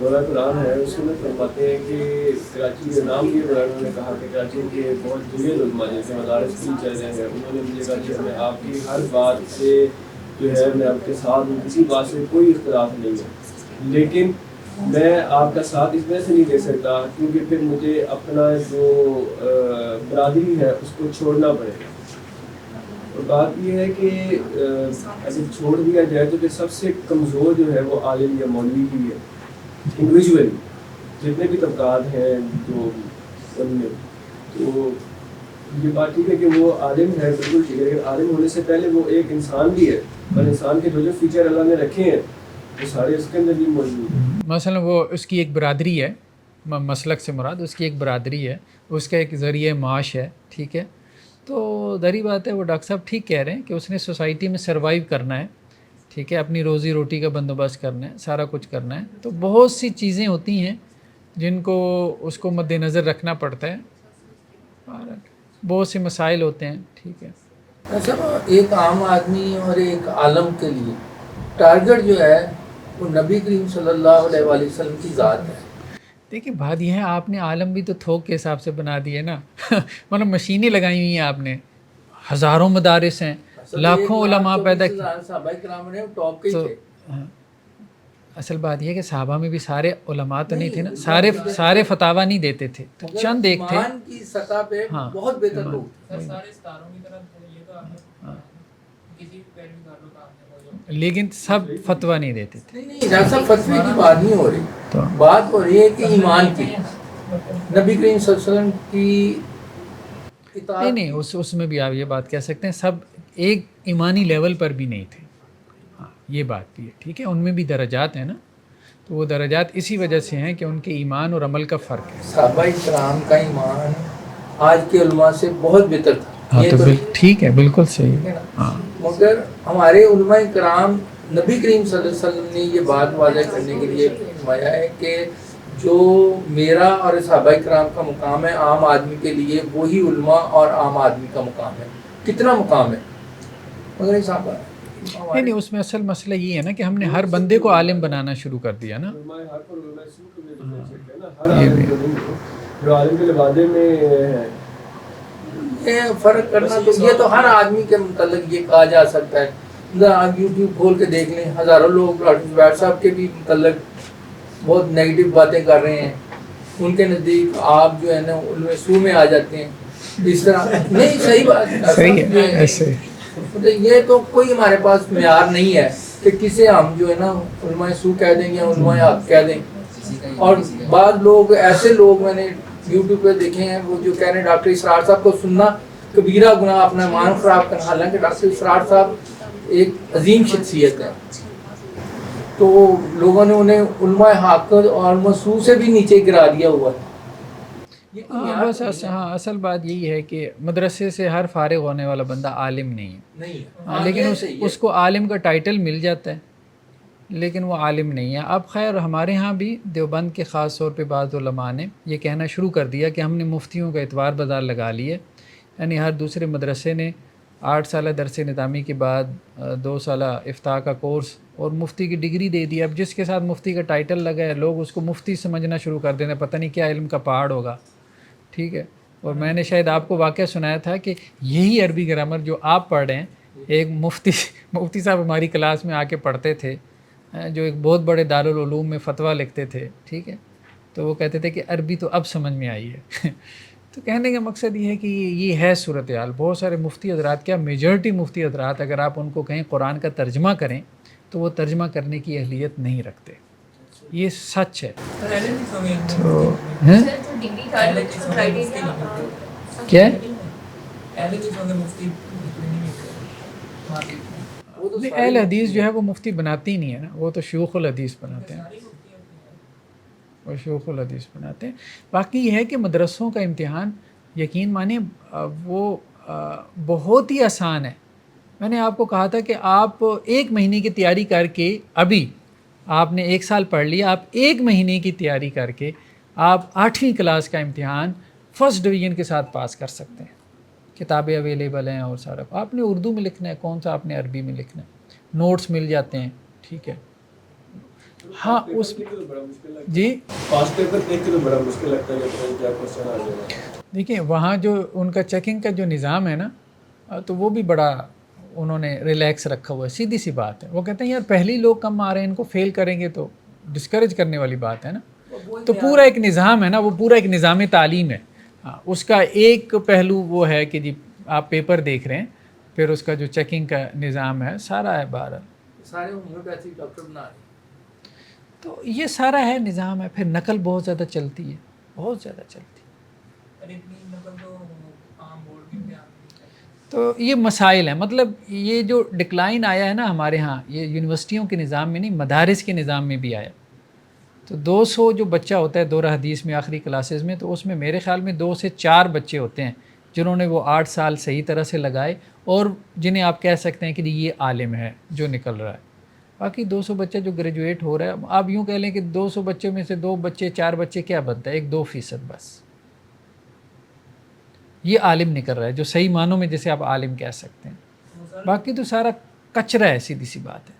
مولانا قرآن ہے اس میں فرماتے ہیں کہ کراچی کے نام بھی انہوں نے کہا کہ کراچی کے بہت جلیل علماء جیسے مدارس کی چل رہے ہیں، انہوں نے مجھے کہا کہ میں آپ کی ہر بات سے جو ہے میں آپ کے ساتھ ہوں، کسی بات سے کوئی اختلاف نہیں ہے، لیکن میں آپ کا ساتھ اس وجہ سے نہیں دے سکتا کیونکہ پھر مجھے اپنا جو برادری ہے اس کو چھوڑنا پڑے گا. اور بات یہ ہے کہ اگر چھوڑ دیا جائے تو سب سے کمزور جو ہے وہ عالم یا مولوی ہی ہے انڈیویجولی، جتنے بھی طبقات ہیں جو ان میں. تو یہ بات ٹھیک ہے کہ وہ عالم ہے، بالکل ٹھیک ہے، لیکن عالم ہونے سے پہلے وہ ایک انسان بھی ہے اور انسان کے جو فیچر اللہ نے رکھے ہیں وہ سارے اس کے اندر بھی موجود ہیں. مثلا وہ اس کی ایک برادری ہے، مسلک سے مراد اس کی ایک برادری ہے، اس کا ایک ذریعہ معاش ہے. ٹھیک ہے، تو ظاہری بات ہے وہ ڈاکٹر صاحب ٹھیک کہہ رہے ہیں کہ اس نے سوسائٹی میں سروائیو کرنا ہے. ٹھیک ہے، اپنی روزی روٹی کا بندوبست کرنا ہے، سارا کچھ کرنا ہے. تو بہت سی چیزیں ہوتی ہیں جن کو اس کو مد نظر رکھنا پڑتا ہے، بہت سے مسائل ہوتے ہیں. ٹھیک ہے. اچھا، ایک عام آدمی اور ایک عالم کے لیے ٹارگٹ جو ہے وہ نبی کریم صلی اللہ علیہ وآلہ وسلم کی ذات ہے. دیکھیے بات یہ ہے آپ نے عالم بھی تو تھوک کے حساب سے بنا دیے نا. مطلب مشینیں لگائی ہوئی ہیں آپ نے، ہزاروں مدارس ہیں، لاکھوں علماء پیدا کیے. صحابہ کرام نے ٹاپ کے ہی تھے. اصل بات یہ ہے کہ صحابہ میں بھی سارے علماء تو نہیں تھے نا، سارے فتاویٰ نہیں دیتے تھے، تو چند ایک تھے ایمان کی سطح پہ بہت بہتر لوگ تھے. سارے ستاروں کی طرح یہ تو آپ نے کسی بھی پیروی کر لو تو آپ نے، لیکن سب فتویٰ نہیں دیتے تھے. نہیں ڈاکٹر صاحب فتوی کی بات نہیں ہو رہی، بات ہو رہی ہے کہ ایمان کی، نبی کریم صلی اللہ علیہ وسلم کی اطاعت. نہیں اس میں بھی آپ یہ بات کہہ سکتے ہیں سب ایک ایمانی لیول پر بھی نہیں تھے. ہاں یہ بات بھی ہے. ٹھیک ہے، ان میں بھی درجات ہیں نا، تو وہ درجات اسی وجہ سے ہیں کہ ان کے ایمان اور عمل کا فرق ہے. صحابہ کرام کا ایمان آج کے علماء سے بہت بہتر تھا. ہاں تو ٹھیک ہے، بالکل صحیح ہے. ہاں مگر ہمارے علماء کرام نبی کریم صلی اللہ علیہ وسلم نے یہ بات واضح کرنے کے لیے فرمایا ہے کہ جو میرا اور صحابہ کرام کا مقام ہے عام آدمی کے لیے، وہی علماء اور عام آدمی کا مقام ہے. کتنا مقام ہے؟ مگر صحابہ نہیں اس میں اصل مسئلہ یہ ہے نا کہ ہم نے ہر بندے کو عالم بنانا شروع کر دیا نا. جو عالم کے لبادے میں یہ فرق کرنا تو یہ تو ہر آدمی کے متعلق یہ کہا جا سکتا ہے. آپ یوٹیوب کھول کے دیکھ لیں، ہزاروں لوگ ڈاکٹر صاحب کے بھی متعلق بہت نیگیٹو باتیں کر رہے ہیں. ان کے نزدیک آپ جو ہے نا ان میں سو میں آ جاتے ہیں. اس طرح نہیں، صحیح بات ہے ایسے. یہ تو کوئی ہمارے پاس معیار نہیں ہے کہ کسے ہم جو ہے نا علماء سو کہہ دیں یا علماء حق کہہ دیں. اور بعض لوگ ایسے لوگ میں نے یوٹیوب پہ دیکھے ہیں وہ جو کہہ رہے ہیں ڈاکٹر اسرار صاحب کو سننا کبیرہ گناہ اپنا ایمان خراب کرنا، حالانکہ ڈاکٹر اسرار صاحب ایک عظیم شخصیت ہے، تو لوگوں نے انہیں علماء حق اور مسعود سے بھی نیچے گرا دیا ہوا ہے۔ بس اصل بات یہی ہے کہ مدرسے سے ہر فارغ ہونے والا بندہ عالم نہیں ہے، لیکن اس کو عالم کا ٹائٹل مل جاتا ہے، لیکن وہ عالم نہیں ہے۔ اب خیر ہمارے ہاں بھی دیوبند کے خاص طور پہ بعض علماء نے یہ کہنا شروع کر دیا کہ ہم نے مفتیوں کا اعتبار بازار لگا لی ہے، یعنی ہر دوسرے مدرسے نے 8 سالہ درس نظامی کے بعد 2 سالہ افتاء کا کورس اور مفتی کی ڈگری دے دی۔ اب جس کے ساتھ مفتی کا ٹائٹل لگا ہے لوگ اس کو مفتی سمجھنا شروع کر دیتے ہیں، پتہ نہیں کیا علم کا پہاڑ ہوگا، ٹھیک ہے۔ اور میں نے شاید آپ کو واقعہ سنایا تھا کہ یہی عربی گرامر جو آپ پڑھ رہے ہیں ایک مفتی صاحب ہماری کلاس میں آ کے پڑھتے تھے، جو ایک بہت بڑے دارالعلوم میں فتویٰ لکھتے تھے، ٹھیک ہے، تو وہ کہتے تھے کہ عربی تو اب سمجھ میں آئی ہے۔ تو کہنے کا مقصد یہ ہے کہ یہ ہے صورتحال۔ بہت سارے مفتی حضرات، کیا میجورٹی مفتی حضرات اگر آپ ان کو کہیں قرآن کا ترجمہ کریں تو وہ ترجمہ کرنے کی اہلیت نہیں رکھتے، یہ سچ ہے۔ تو کیا اہل حدیث جو ہے وہ مفتی بناتی نہیں ہے نا، وہ تو شیوخ الحدیث بناتے ہیں، وہ شیوخ الحدیث بناتے ہیں۔ باقی یہ ہے کہ مدرسوں کا امتحان یقین مانیں وہ بہت ہی آسان ہے۔ میں نے آپ کو کہا تھا کہ آپ 1 مہینے کی تیاری کر کے، ابھی آپ نے 1 سال پڑھ لیا، آپ 1 مہینے کی تیاری کر کے آپ 8ویں کلاس کا امتحان فرسٹ ڈویژن کے ساتھ پاس کر سکتے ہیں۔ کتابیں اویلیبل ہیں اور سارا، آپ نے اردو میں لکھنا ہے، کون سا آپ نے عربی میں لکھنا ہے، نوٹس مل جاتے ہیں، ٹھیک ہے۔ ہاں اس جی پاس پیپر دیکھ کے تو بڑا مشکل لگتا ہے کہ کیا کوسچن آ جائے گا۔ دیکھیں وہاں جو ان کا چیکنگ کا جو نظام ہے نا، تو وہ بھی بڑا انہوں نے ریلیکس رکھا ہوا ہے، سیدھی سی بات ہے۔ وہ کہتے ہیں یار پہلی لوگ کم آ رہے ہیں، ان کو فیل کریں گے تو ڈسکریج کرنے والی بات ہے نا۔ تو پورا ایک نظام ہے نا، وہ پورا ایک نظام تعلیم ہے۔ اس کا ایک پہلو وہ ہے کہ جی آپ پیپر دیکھ رہے ہیں، پھر اس کا جو چیکنگ کا نظام ہے سارا ہے باہر، سارے ہومیوپیتھی ڈاکٹر بنا رہے ہیں، تو یہ سارا ہے نظام ہے۔ پھر نقل بہت زیادہ چلتی ہے، بہت زیادہ چلتی ہے، تو یہ مسائل ہیں۔ مطلب یہ جو ڈکلائن آیا ہے نا ہمارے ہاں، یہ یونیورسٹیوں کے نظام میں نہیں، مدارس کے نظام میں بھی آیا۔ تو 200 جو بچہ ہوتا ہے دورہ حدیث میں آخری کلاسز میں، تو اس میں میرے خیال میں 2 سے 4 بچے ہوتے ہیں جنہوں نے وہ 8 سال صحیح طرح سے لگائے اور جنہیں آپ کہہ سکتے ہیں کہ یہ عالم ہے جو نکل رہا ہے۔ باقی 200 بچہ جو گریجویٹ ہو رہا ہے، آپ یوں کہہ لیں کہ 200 بچوں میں سے 2 بچے 4 بچے کیا بنتا ہے، 1-2% بس، یہ عالم نکل رہا ہے جو صحیح معنوں میں جسے آپ عالم کہہ سکتے ہیں۔ باقی تو سارا کچرا ہے، سیدھی سی بات ہے۔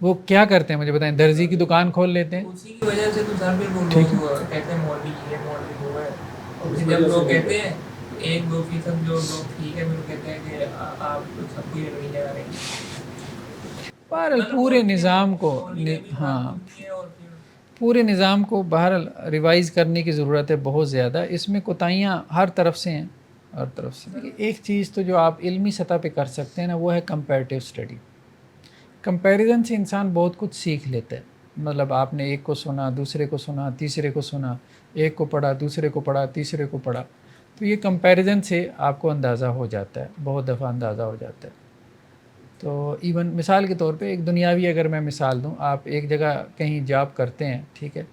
وہ کیا کرتے ہیں مجھے بتائیں، درزی کی دکان کھول لیتے ہیں، اسی کی وجہ سے تو سر پھر وہ لوگ کہتے ہیں مولوی یہ مولوی وہ ہے، اور جب لوگ کہتے ہیں 1-2% جو لوگ ٹھیک ہے پھر کہتے ہیں کہ آپ سب کو یہ نہیں جا رہے ہیں۔ بہرحال پورے نظام کو، ہاں پورے نظام کو بہرحال ریوائز کرنے کی ضرورت ہے بہت زیادہ۔ اس میں کوتاہیاں ہر طرف سے ہیں، ہر طرف سے۔ ایک چیز تو جو آپ علمی سطح پہ کر سکتے ہیں نا، وہ ہے کمپیریٹیو اسٹڈی۔ کمپیریزن سے انسان بہت کچھ سیکھ لیتا ہے۔ مطلب آپ نے ایک کو سنا، دوسرے کو سنا، تیسرے کو سنا، ایک کو پڑھا، دوسرے کو پڑھا، تیسرے کو پڑھا، تو یہ کمپیریزن سے آپ کو اندازہ ہو جاتا ہے، بہت دفعہ اندازہ ہو جاتا ہے۔ تو ایون مثال کے طور پہ ایک دنیاوی اگر میں مثال دوں، آپ ایک جگہ کہیں جاب کرتے ہیں، ٹھیک ہے،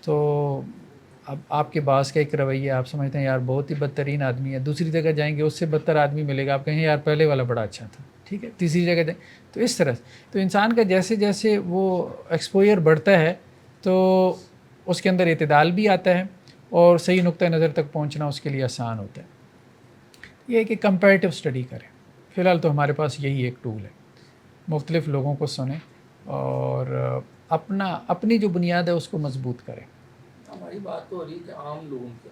تو اب آپ کے باس کا ایک رویہ آپ سمجھتے ہیں یار بہت ہی بدترین آدمی ہے، دوسری جگہ جائیں گے اس سے بدتر آدمی ملے گا، آپ کہیں یار پہلے والا بڑا اچھا تھا، ٹھیک ہے، تیسری جگہ جائیں، تو اس طرح تو انسان کا جیسے جیسے وہ ایکسپوئر بڑھتا ہے تو اس کے اندر اعتدال بھی آتا ہے اور صحیح نقطہ نظر تک پہنچنا اس کے لیے آسان ہوتا ہے۔ یہ ہے کہ کمپیریٹیو اسٹڈی کریں۔ فی الحال تو ہمارے پاس یہی ایک ٹول ہے، مختلف لوگوں کو سنیں اور اپنی جو بنیاد ہے اس کو مضبوط کریں۔ ہماری بات تو ہو رہی ہے کہ عام لوگوں کی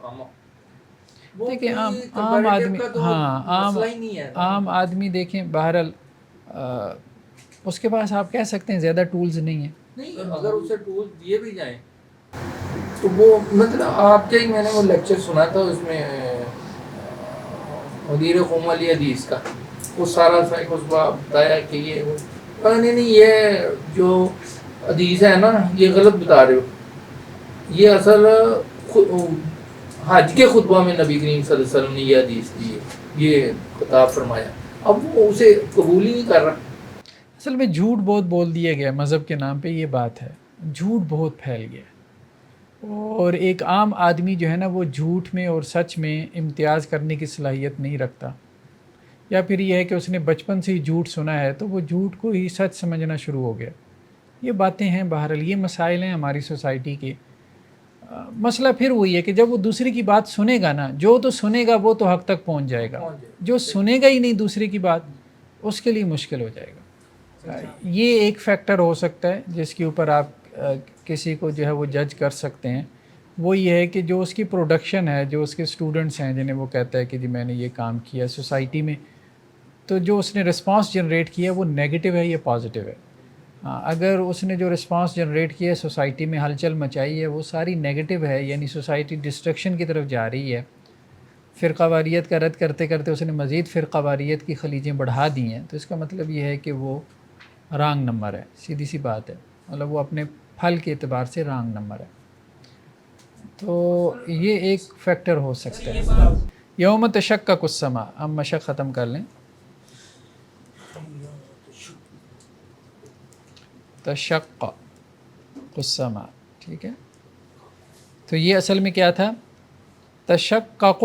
دیکھیں عام آدمی، ہاں عام آدمی دیکھیں بہرحال اس کے پاس آپ کہہ سکتے ہیں زیادہ ٹولز نہیں ہیں۔ نہیں، اگر اسے ٹول دیے بھی جائیں تو وہ مطلب آپ کے ہی میں نے وہ لیکچر سنا تھا، اس میں مدیر قوم علی حدیث کا وہ سارا اس بتایا کہ یہ نہیں یہ جو حدیث ہے نا یہ غلط بتا رہے ہو. یہ اصل حج کے خطبہ میں نبی کریم صلی اللہ علیہ وسلم نے یہ حدیث دی ہے, یہ خطاب فرمایا. اب وہ اسے قبول ہی نہیں کر رہا. اصل میں جھوٹ بہت بول دیا گیا مذہب کے نام پہ, یہ بات ہے. جھوٹ بہت پھیل گیا, اور ایک عام آدمی جو ہے نا وہ جھوٹ میں اور سچ میں امتیاز کرنے کی صلاحیت نہیں رکھتا, یا پھر یہ ہے کہ اس نے بچپن سے ہی جھوٹ سنا ہے تو وہ جھوٹ کو ہی سچ سمجھنا شروع ہو گیا. یہ باتیں ہیں. بہرحال یہ مسائل ہیں ہماری سوسائٹی کے. مسئلہ پھر وہی ہے کہ جب وہ دوسرے کی بات سنے گا نا, جو تو سنے گا وہ تو حق تک پہنچ جائے گا, جو سنے گا ہی نہیں دوسرے کی بات اس کے لیے مشکل ہو جائے گا. یہ ایک فیکٹر ہو سکتا ہے جس کے اوپر آپ کسی کو جو ہے وہ جج کر سکتے ہیں. وہ یہ ہے کہ جو اس کی پروڈکشن ہے, جو اس کے اسٹوڈنٹس ہیں جنہیں وہ کہتا ہے کہ جی میں نے یہ کام کیا سوسائٹی میں, تو جو اس نے رسپانس جنریٹ کیا وہ نیگیٹو ہے یا پازیٹیو ہے. اگر اس نے جو رسپانس جنریٹ کیا ہے سوسائٹی میں ہلچل مچائی ہے وہ ساری نیگیٹو ہے, یعنی سوسائٹی ڈسٹرکشن کی طرف جا رہی ہے, فرقہ واریت کا رد کرتے کرتے اس نے مزید فرقہ واریت کی خلیجیں بڑھا دی ہیں, تو اس کا مطلب یہ ہے کہ وہ رانگ نمبر ہے. سیدھی سی بات ہے, مطلب وہ اپنے پھل کے اعتبار سے رانگ نمبر ہے. تو یہ ایک فیکٹر ہو سکتا ہے. یوم تشقق السماء, ہم مشق ختم کر لیں. تشقق السماء, ٹھیک ہے. تو یہ اصل میں کیا تھا؟ تشقق,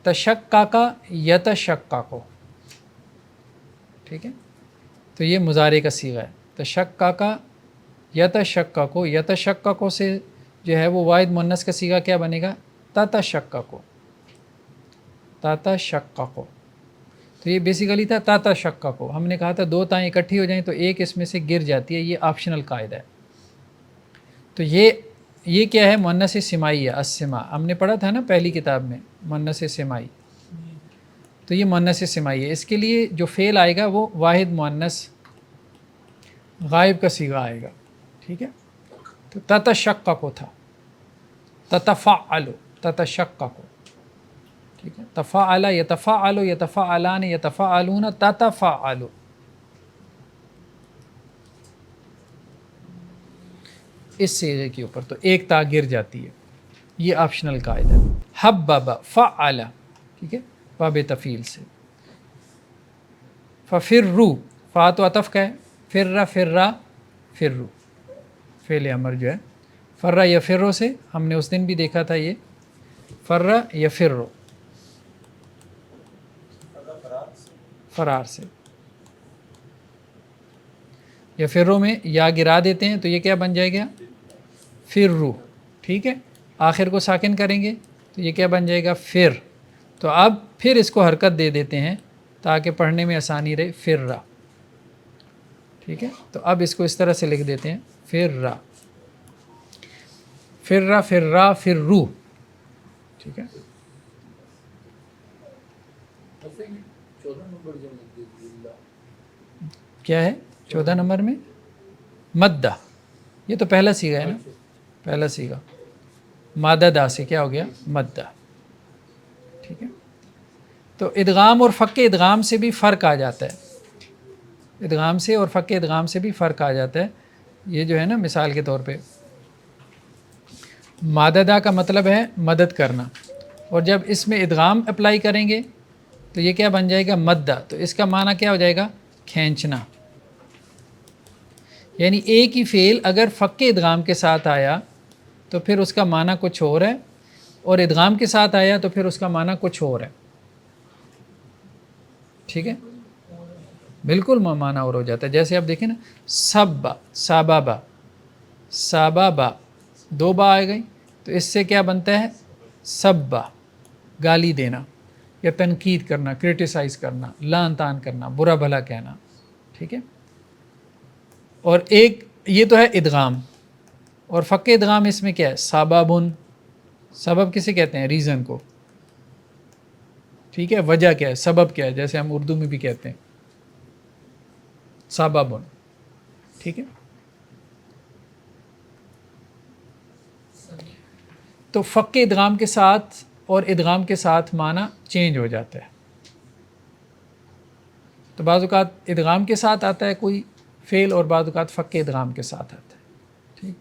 تشقق یتشقق, ٹھیک ہے. تو یہ مضارع کا صیغہ ہے. تشقق یتشقق, یتشقق سے جو ہے وہ واحد مؤنث کا صیغہ کیا بنے گا؟ تتشقق, تتشقق. تو یہ بیسیکلی تھا تتشقق. ہم نے کہا تھا دو تائیں اکٹھی ہو جائیں تو ایک اس میں سے گر جاتی ہے, یہ آپشنل قاعدہ ہے. تو یہ کیا ہے؟ مؤنث سمائی ہے. السماء ہم نے پڑھا تھا نا پہلی کتاب میں, مؤنث سمائی. تو یہ مؤنث سمائی ہے. اس کے لیے جو فعل آئے گا وہ واحد مؤنث غائب کا صیغہ آئے گا, ٹھیک ہے. تو تتشقق تھا, تتفعل, تتشقق, ٹھیک ہے. تفعل یتفعل, یتفعلان, یتفعلون, تتفعل. اس صیغے کے اوپر تو ایک تا گر جاتی ہے, یہ آپشنل قاعدہ ہے. حبب فعل, ٹھیک ہے, باب تفعیل سے. ففروا, فا تو عطف کا ہے, فرا فرا فرو, فعل امر جو ہے فرا یفرو سے ہم نے اس دن بھی دیکھا تھا, یہ فرا یفرو, فرار سے. یفرو میں یا گرا دیتے ہیں تو یہ کیا بن جائے گا؟ فرو, ٹھیک ہے. آخر کو ساکن کریں گے تو یہ کیا بن جائے گا؟ فر. تو اب پھر اس کو حرکت دے دیتے ہیں تاکہ پڑھنے میں آسانی رہے, فرا, ٹھیک ہے. تو اب اس کو اس طرح سے لکھ دیتے ہیں فرا, فرا فرا فرو, ٹھیک ہے. 14 نمبر کیا ہے 14 نمبر میں؟ مدہ. یہ تو پہلا صیغہ ہے نا, پہلا صیغہ. مادہ دا سے کیا ہو گیا؟ مدہ, ٹھیک ہے. تو ادغام اور فک ادغام سے بھی فرق آ جاتا ہے, ادغام سے اور فک ادغام سے بھی فرق آ جاتا ہے. یہ جو ہے نا مثال کے طور پہ مادہ کا مطلب ہے مدد کرنا, اور جب اس میں ادغام اپلائی کریں گے تو یہ کیا بن جائے گا؟ مدہ. تو اس کا معنی کیا ہو جائے گا؟ کھینچنا. یعنی ایک ہی فعل اگر فک ادغام کے ساتھ آیا تو پھر اس کا معنی کچھ اور ہے, اور ادغام کے ساتھ آیا تو پھر اس کا معنی کچھ اور ہے, ٹھیک ہے. بالکل معنی اور ہو جاتا ہے. جیسے آپ دیکھیں نا, سبا, سابابا, سابابا, دو با آ گئی تو اس سے کیا بنتا ہے؟ سبا, گالی دینا یا تنقید کرنا, کرٹیسائز کرنا, لعن طعن کرنا, برا بھلا کہنا, ٹھیک ہے. اور ایک یہ تو ہے ادغام, اور فک ادغام اس میں کیا ہے؟ سببن. سبب کسے کہتے ہیں؟ ریزن کو, ٹھیک ہے. وجہ کیا ہے؟ سبب کیا ہے؟ جیسے ہم اردو میں بھی کہتے ہیں سببن, ٹھیک ہے. تو فک ادغام کے ساتھ اور ادغام کے ساتھ معنی چینج ہو جاتا ہے. تو بعض اوقات ادغام کے ساتھ آتا ہے کوئی فعل اور بعض اوقات فک ادغام کے ساتھ آتا ہے. ٹھیک.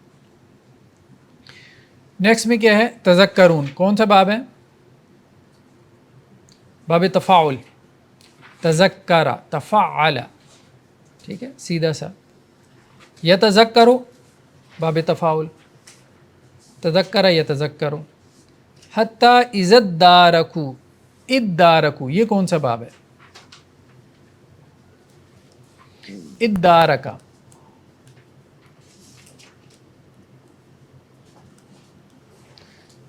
نیکسٹ میں کیا ہے؟ تذکرون. کون سا باب ہے؟ باب تفاعل. تذکر تفعل. ٹھیک ہے، سیدھا سا. یتذکرو باب تفاعل. تذکر یتذکرو. حتی اذا ادارکو. ادارکو یہ کون سا باب ہے؟ ادارکا.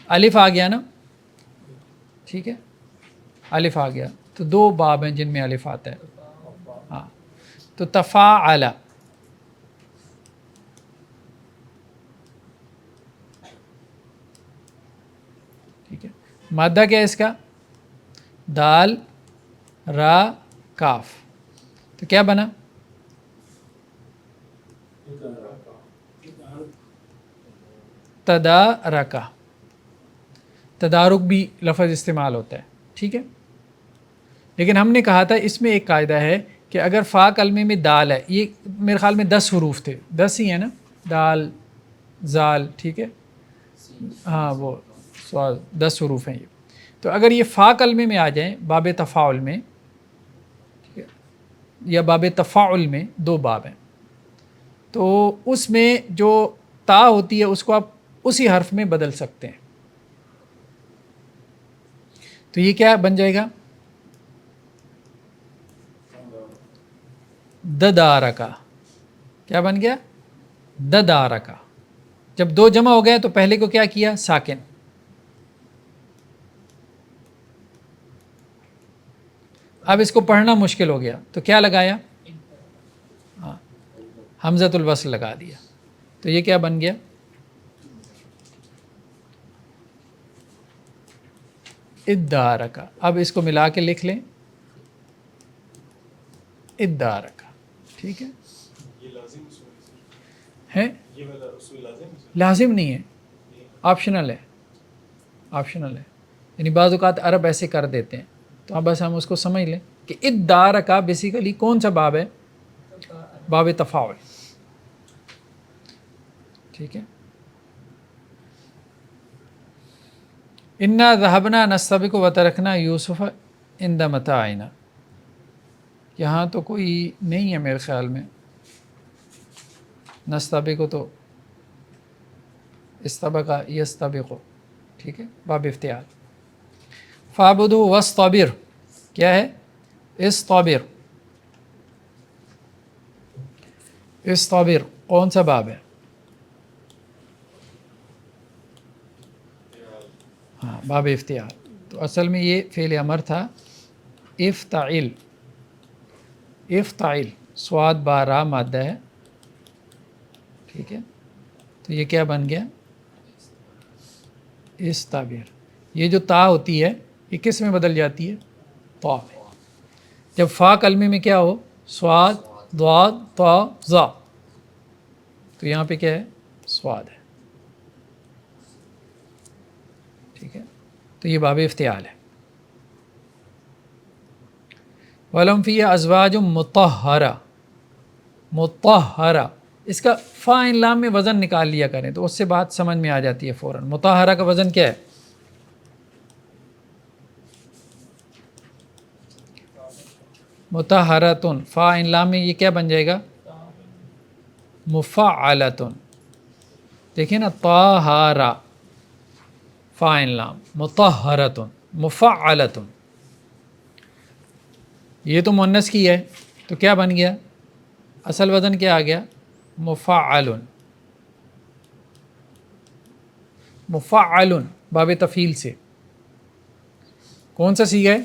الف آ گیا نا، ٹھیک ہے، الف آ گیا تو دو باب ہیں جن میں الف آتا ہے. ہاں تو تفاعل. ٹھیک ہے، مادہ کیا ہے اس کا؟ دال را کاف. تو کیا بنا؟ تدارکا. تدارک بھی لفظ استعمال ہوتا ہے. ٹھیک ہے، لیکن ہم نے کہا تھا اس میں ایک قاعدہ ہے کہ اگر فا کلمے میں دال ہے، یہ میرے خیال میں 10 حروف تھے، 10 ہی ہیں نا، دال زال. ٹھیک ہے، ہاں وہ 10 حروف ہیں یہ. تو اگر یہ فا کلمے میں آ جائیں باب تفاعل میں، ٹھیک ہے، یا باب تفاعل میں، دو باب ہیں، تو اس میں جو تا ہوتی ہے اس کو آپ اسی حرف میں بدل سکتے ہیں. تو یہ کیا بن جائے گا؟ ددارکا. کیا بن گیا؟ ددارکا. جب دو جمع ہو گئے تو پہلے کو کیا کیا؟ ساکن. اب اس کو پڑھنا مشکل ہو گیا تو کیا لگایا؟ ہاں حمزۃ الوصل لگا دیا. تو یہ کیا بن گیا؟ ادارکا. اب اس کو ملا کے لکھ لیں، ادارکا. ٹھیک ہے، ہے لازم نہیں ہے، آپشنل ہے. آپشنل ہے، یعنی بعض اوقات عرب ایسے کر دیتے ہیں، تو اب بس ہم اس کو سمجھ لیں کہ ادارکا بیسیکلی کون سا باب ہے؟ باب تفاعل. ٹھیک ہے. انا ذهبنا نستبق وترکنا یوسف عند متاعنا. یہاں تو کوئی نہیں ہے میرے خیال میں. نستبق تو استبق یستبق. ٹھیک ہے، باب افتعال. فاعبدوا واصطبر. کیا ہے؟ اصطبر. اصطبر کون سا باب ہے؟ ہاں باب افتعال. تو اصل میں یہ فعل امر تھا. افتعل. افتعل صاد با را مادہ ہے. ٹھیک ہے، تو یہ کیا بن گیا؟ استبر. یہ جو تا ہوتی ہے یہ کس میں بدل جاتی ہے؟ طا میں. جب فا کلمے میں کیا ہو؟ صاد ضاد طا ظا. تو یہاں پہ کیا ہے؟ صاد ہے. ٹھیک ہے، تو یہ باب افتعال ہے. وَلَهُمْ فِيهَا أَزْوَاجٌ مُطَهَّرَةٌ. مطہرہ، اس کا فا ان لام میں وزن نکال لیا کریں تو اس سے بات سمجھ میں آ جاتی ہے فوراً. مطہرہ کا وزن کیا ہے؟ مطہرۃن. فا ان لام میں یہ کیا بن جائے گا؟ مفعلۃن. دیکھیں نا، طاہرہ فا ان لام، مطہرۃن مفعلۃن. یہ تو مؤنث کی ہے تو کیا بن گیا؟ اصل وزن کیا آ گیا؟ مفعل. مفعل باب تفعیل سے. کون سا صیغہ ہے؟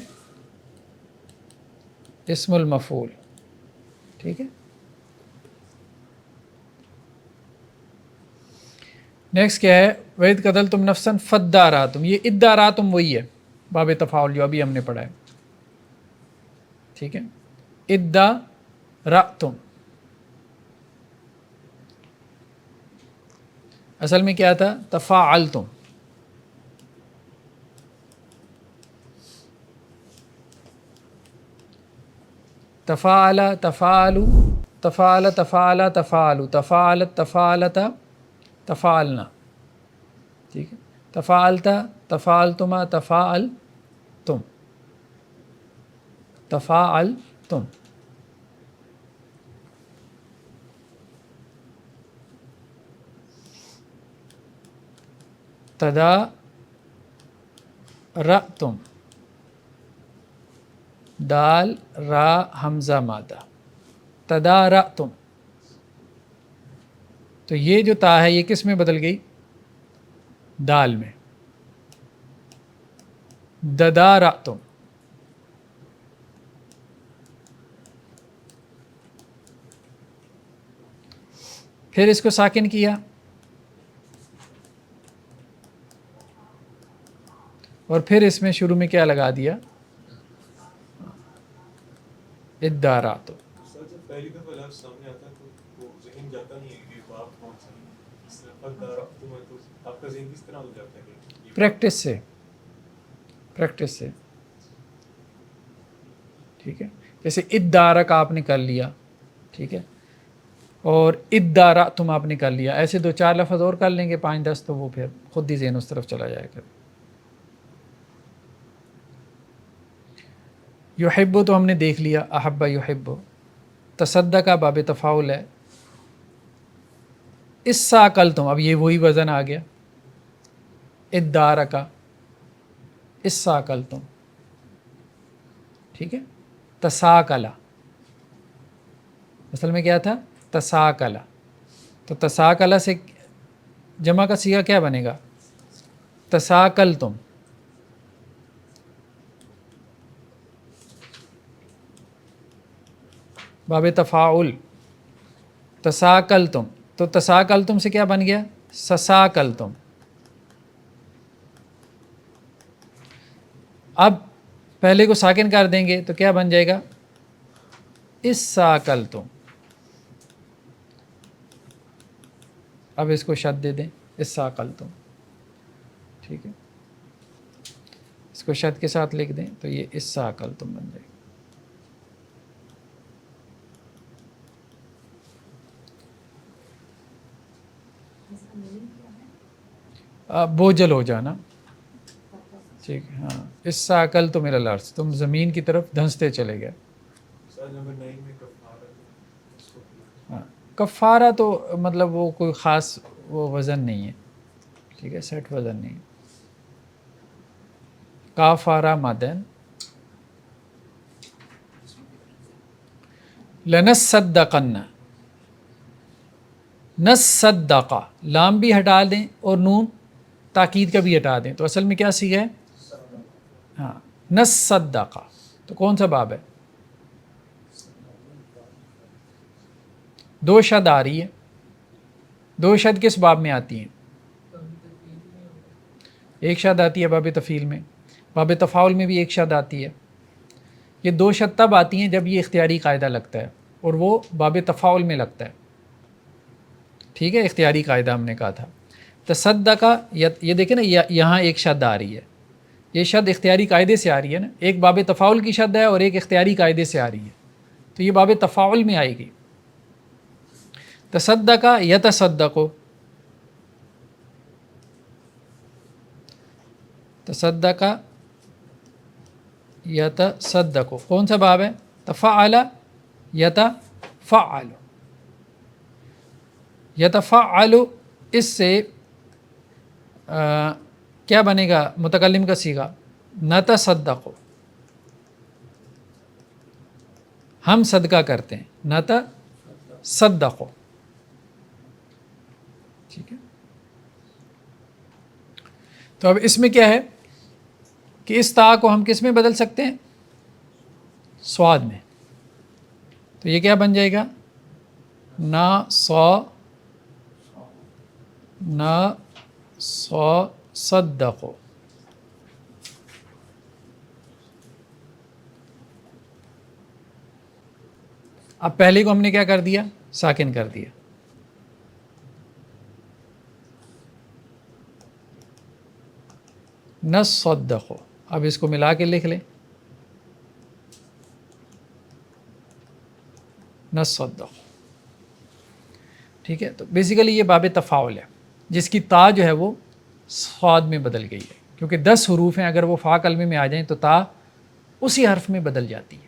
اسم المفعول. ٹھیک ہے، نیکسٹ کیا ہے؟ وَإِذْ قَتَلْتُمْ نَفْسًا فَادَّارَأْتُمْ. یہ اداراتم وہی ہے باب تفاعل جو ابھی ہم نے پڑھا ہے. ٹھیک ہے، ادارأتم. اصل میں کیا تھا؟ تفاعلتم. تفاعل تفاعلو، تفاعل تفاعل تفاعلو، تفاعلت تفاعلتا تفاعلنا، ٹھیک ہے. تفاعلتا تفاعلتما تفاعلتم، تفاعلتم. تدارأتم، دال را حمزہ مادہ، تدارأتم. تو یہ جو تا ہے یہ کس میں بدل گئی؟ دال میں. ددارأتم. پھر اس کو ساکن کیا اور پھر اس میں شروع میں کیا لگا دیا؟ ادارات. سر جب پہلی دفعہ لفظ سامنے آتا ہے تو وہ ذہن جاتا نہیں ہے کہ باب کون سا ہے. اس طرح اداراتم ہے تو آپ کا ذہن کس طرح ہو جاتا ہے کہ یہ پریکٹس سے، پریکٹس سے، ٹھیک ہے. جیسے ادارک آپ نے کر لیا، ٹھیک ہے، اور اداراتم آپ نے کر لیا، ایسے 2-4 لفظ اور کر لیں گے 5-10 تو وہ پھر خود ہی ذہن اس طرف چلا جائے گا. یحب تو ہم نے دیکھ لیا، احب یحب. تصدق باب تفاعل ہے. اساکلتم، اب یہ وہی وزن آ گیا. ادارکا، اساکلتم، ٹھیک ہے. تساکلا، اصل میں کیا تھا؟ تساکلا. تو تساکلا سے جمع کا صیغہ کیا بنے گا؟ تساکلتم. باب تفاعل، تساکلتم. تو تساکلتم سے کیا بن گیا؟ سساکلتم. اب پہلے کو ساکن کر دیں گے تو کیا بن جائے گا؟ اساکلتم. اب اس کو شد دے دیں، اساکلتم، ٹھیک ہے. اس کو شد کے ساتھ لکھ دیں تو یہ اساکلتم بن جائے گا. بوجھل ہو جانا، ٹھیک ہے. ہاں، اس ساکل تو میرا لارس، تم زمین کی طرف دھنستے چلے گئے. سر نمبر 9 میں کفارہ ہے، اس کو ہاں، کفارہ تو مطلب وہ کوئی خاص وہ وزن نہیں ہے، ٹھیک ہے، سیٹ وزن نہیں ہے. کافارہ مادن. لنصدقن، نصدقہ، لام بھی ہٹا دیں اور نون تاکید کا بھی ہٹا دیں تو اصل میں کیا صیغہ ہے؟ ہاں، نصدقہ. تو کون سا باب ہے؟ 2 شد آ رہی ہے. 2 شد کس باب میں آتی ہیں؟ ایک شد آتی ہے باب تفعیل میں، باب تفاعل میں بھی ایک شد آتی ہے. یہ 2 شد تب آتی ہیں جب یہ اختیاری قاعدہ لگتا ہے اور وہ باب تفاعل میں لگتا ہے، ٹھیک ہے. اختیاری قاعدہ ہم نے کہا تھا. تصدقہ، یہ دیکھیں نا، یہاں ایک شد آ رہی ہے. یہ شد اختیاری قاعدے سے آ رہی ہے نا، ایک باب تفاعل کی شد ہے اور ایک اختیاری قاعدے سے آ رہی ہے، تو یہ باب تفاعل میں آئے گی. تصدقہ یتصدقو، تصدقہ یتصدقو کون سا باب ہے؟ تفعل یتفعل. یتفعل اس سے کیا بنے گا متکلم کا صیغہ؟ نتصدقو، ہم صدقہ کرتے ہیں. نتصدقو، ٹھیک ہے. تو اب اس میں کیا ہے کہ اس تا کو ہم کس میں بدل سکتے ہیں؟ سواد میں. تو یہ کیا بن جائے گا؟ صدقو. اب پہلے کو ہم نے کیا کر دیا؟ ساکن کر دیا. نصدقو. اب اس کو ملا کے لکھ لیں. نصدق. ٹھیک ہے, تو بیسیکلی یہ باب تفاعل ہے جس کی تا جو ہے وہ صاد میں بدل گئی ہے, کیونکہ 10 حروف ہیں, اگر وہ فا کلمے میں آ جائیں تو تا اسی حرف میں بدل جاتی ہے,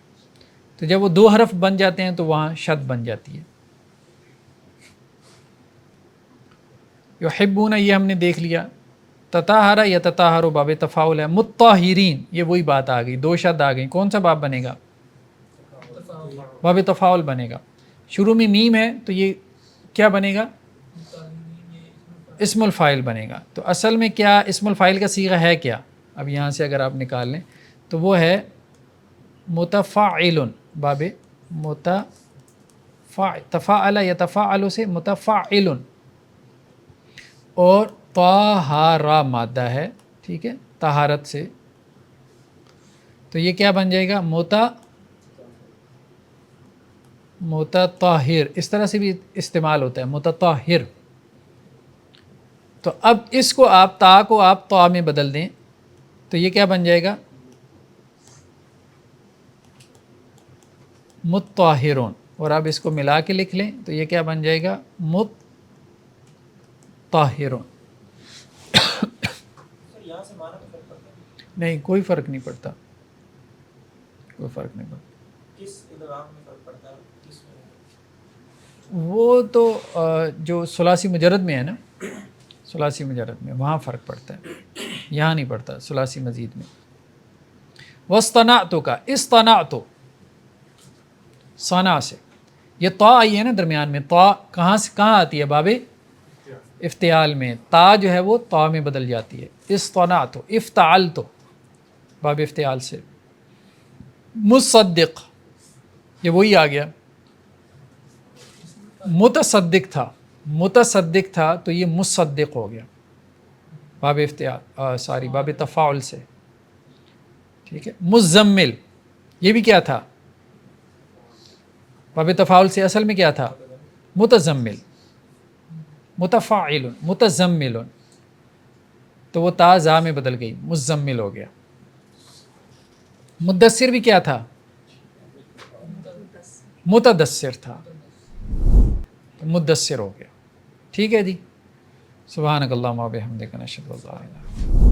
تو جب وہ 2 حرف بن جاتے ہیں تو وہاں شد بن جاتی ہے. یحبون یہ ہم نے دیکھ لیا. تطہر یا تطہر باب تفاعل ہے. مطہرین یہ وہی بات آ گئی, 2 شد آ گئی. کون سا باب بنے گا؟ باب تفاعل بنے گا. شروع میں میم ہے تو یہ کیا بنے گا؟ اسم الفاعل بنے گا. تو اصل میں کیا اسم الفاعل کا صیغہ ہے کیا؟ اب یہاں سے اگر آپ نکال لیں تو وہ ہے متفاعل. باب تفاعل یتفاعل سے متفاعل, اور طہارا مادہ ہے, ٹھیک ہے, طہارت سے, تو یہ کیا بن جائے گا؟ متطہر. اس طرح سے بھی استعمال ہوتا ہے متطہر. تو اب اس کو آپ تا کو آپ طا میں بدل دیں تو یہ کیا بن جائے گا؟ مطہرون. اور آپ اس کو ملا کے لکھ لیں تو یہ کیا بن جائے گا؟ مطہرون. یہاں سے معنی میں فرق پڑتا ہے؟ نہیں, کوئی فرق نہیں پڑتا, کوئی فرق نہیں پڑتا. کس ادغام میں فرق پڑتا ہے؟ کس میں؟ وہ تو جو ثلاثی مجرد میں ہے نا, ثلاثی مجرد میں وہاں فرق پڑتا ہے, یہاں نہیں پڑتا ثلاثی مزید میں. وَاصْطَنَعْتُ کا اصطنعت صنع سے, یہ طا آئی ہے نا درمیان میں, طا کہاں سے کہاں آتی ہے؟ باب افتعال میں. تا جو ہے وہ طا میں بدل جاتی ہے. اصطنعت افتعلت باب افتعال سے. مصدق یہ وہی آ گیا. متصدق تھا تو یہ مصدق ہو گیا باب افتعال باب تفاعل سے. ٹھیک ہے. مزمل یہ بھی کیا تھا؟ باب تفاعل سے. اصل میں کیا تھا؟ متزمل. متفاعل متزمل, تو وہ تا زا میں بدل گئی, مزمل ہو گیا. مدثر بھی کیا تھا؟ متدثر تھا, مدثر ہو گیا. ٹھیک ہے جی. سبحانک اللہم و بحمدک نشہد ان لا الہ الا انت.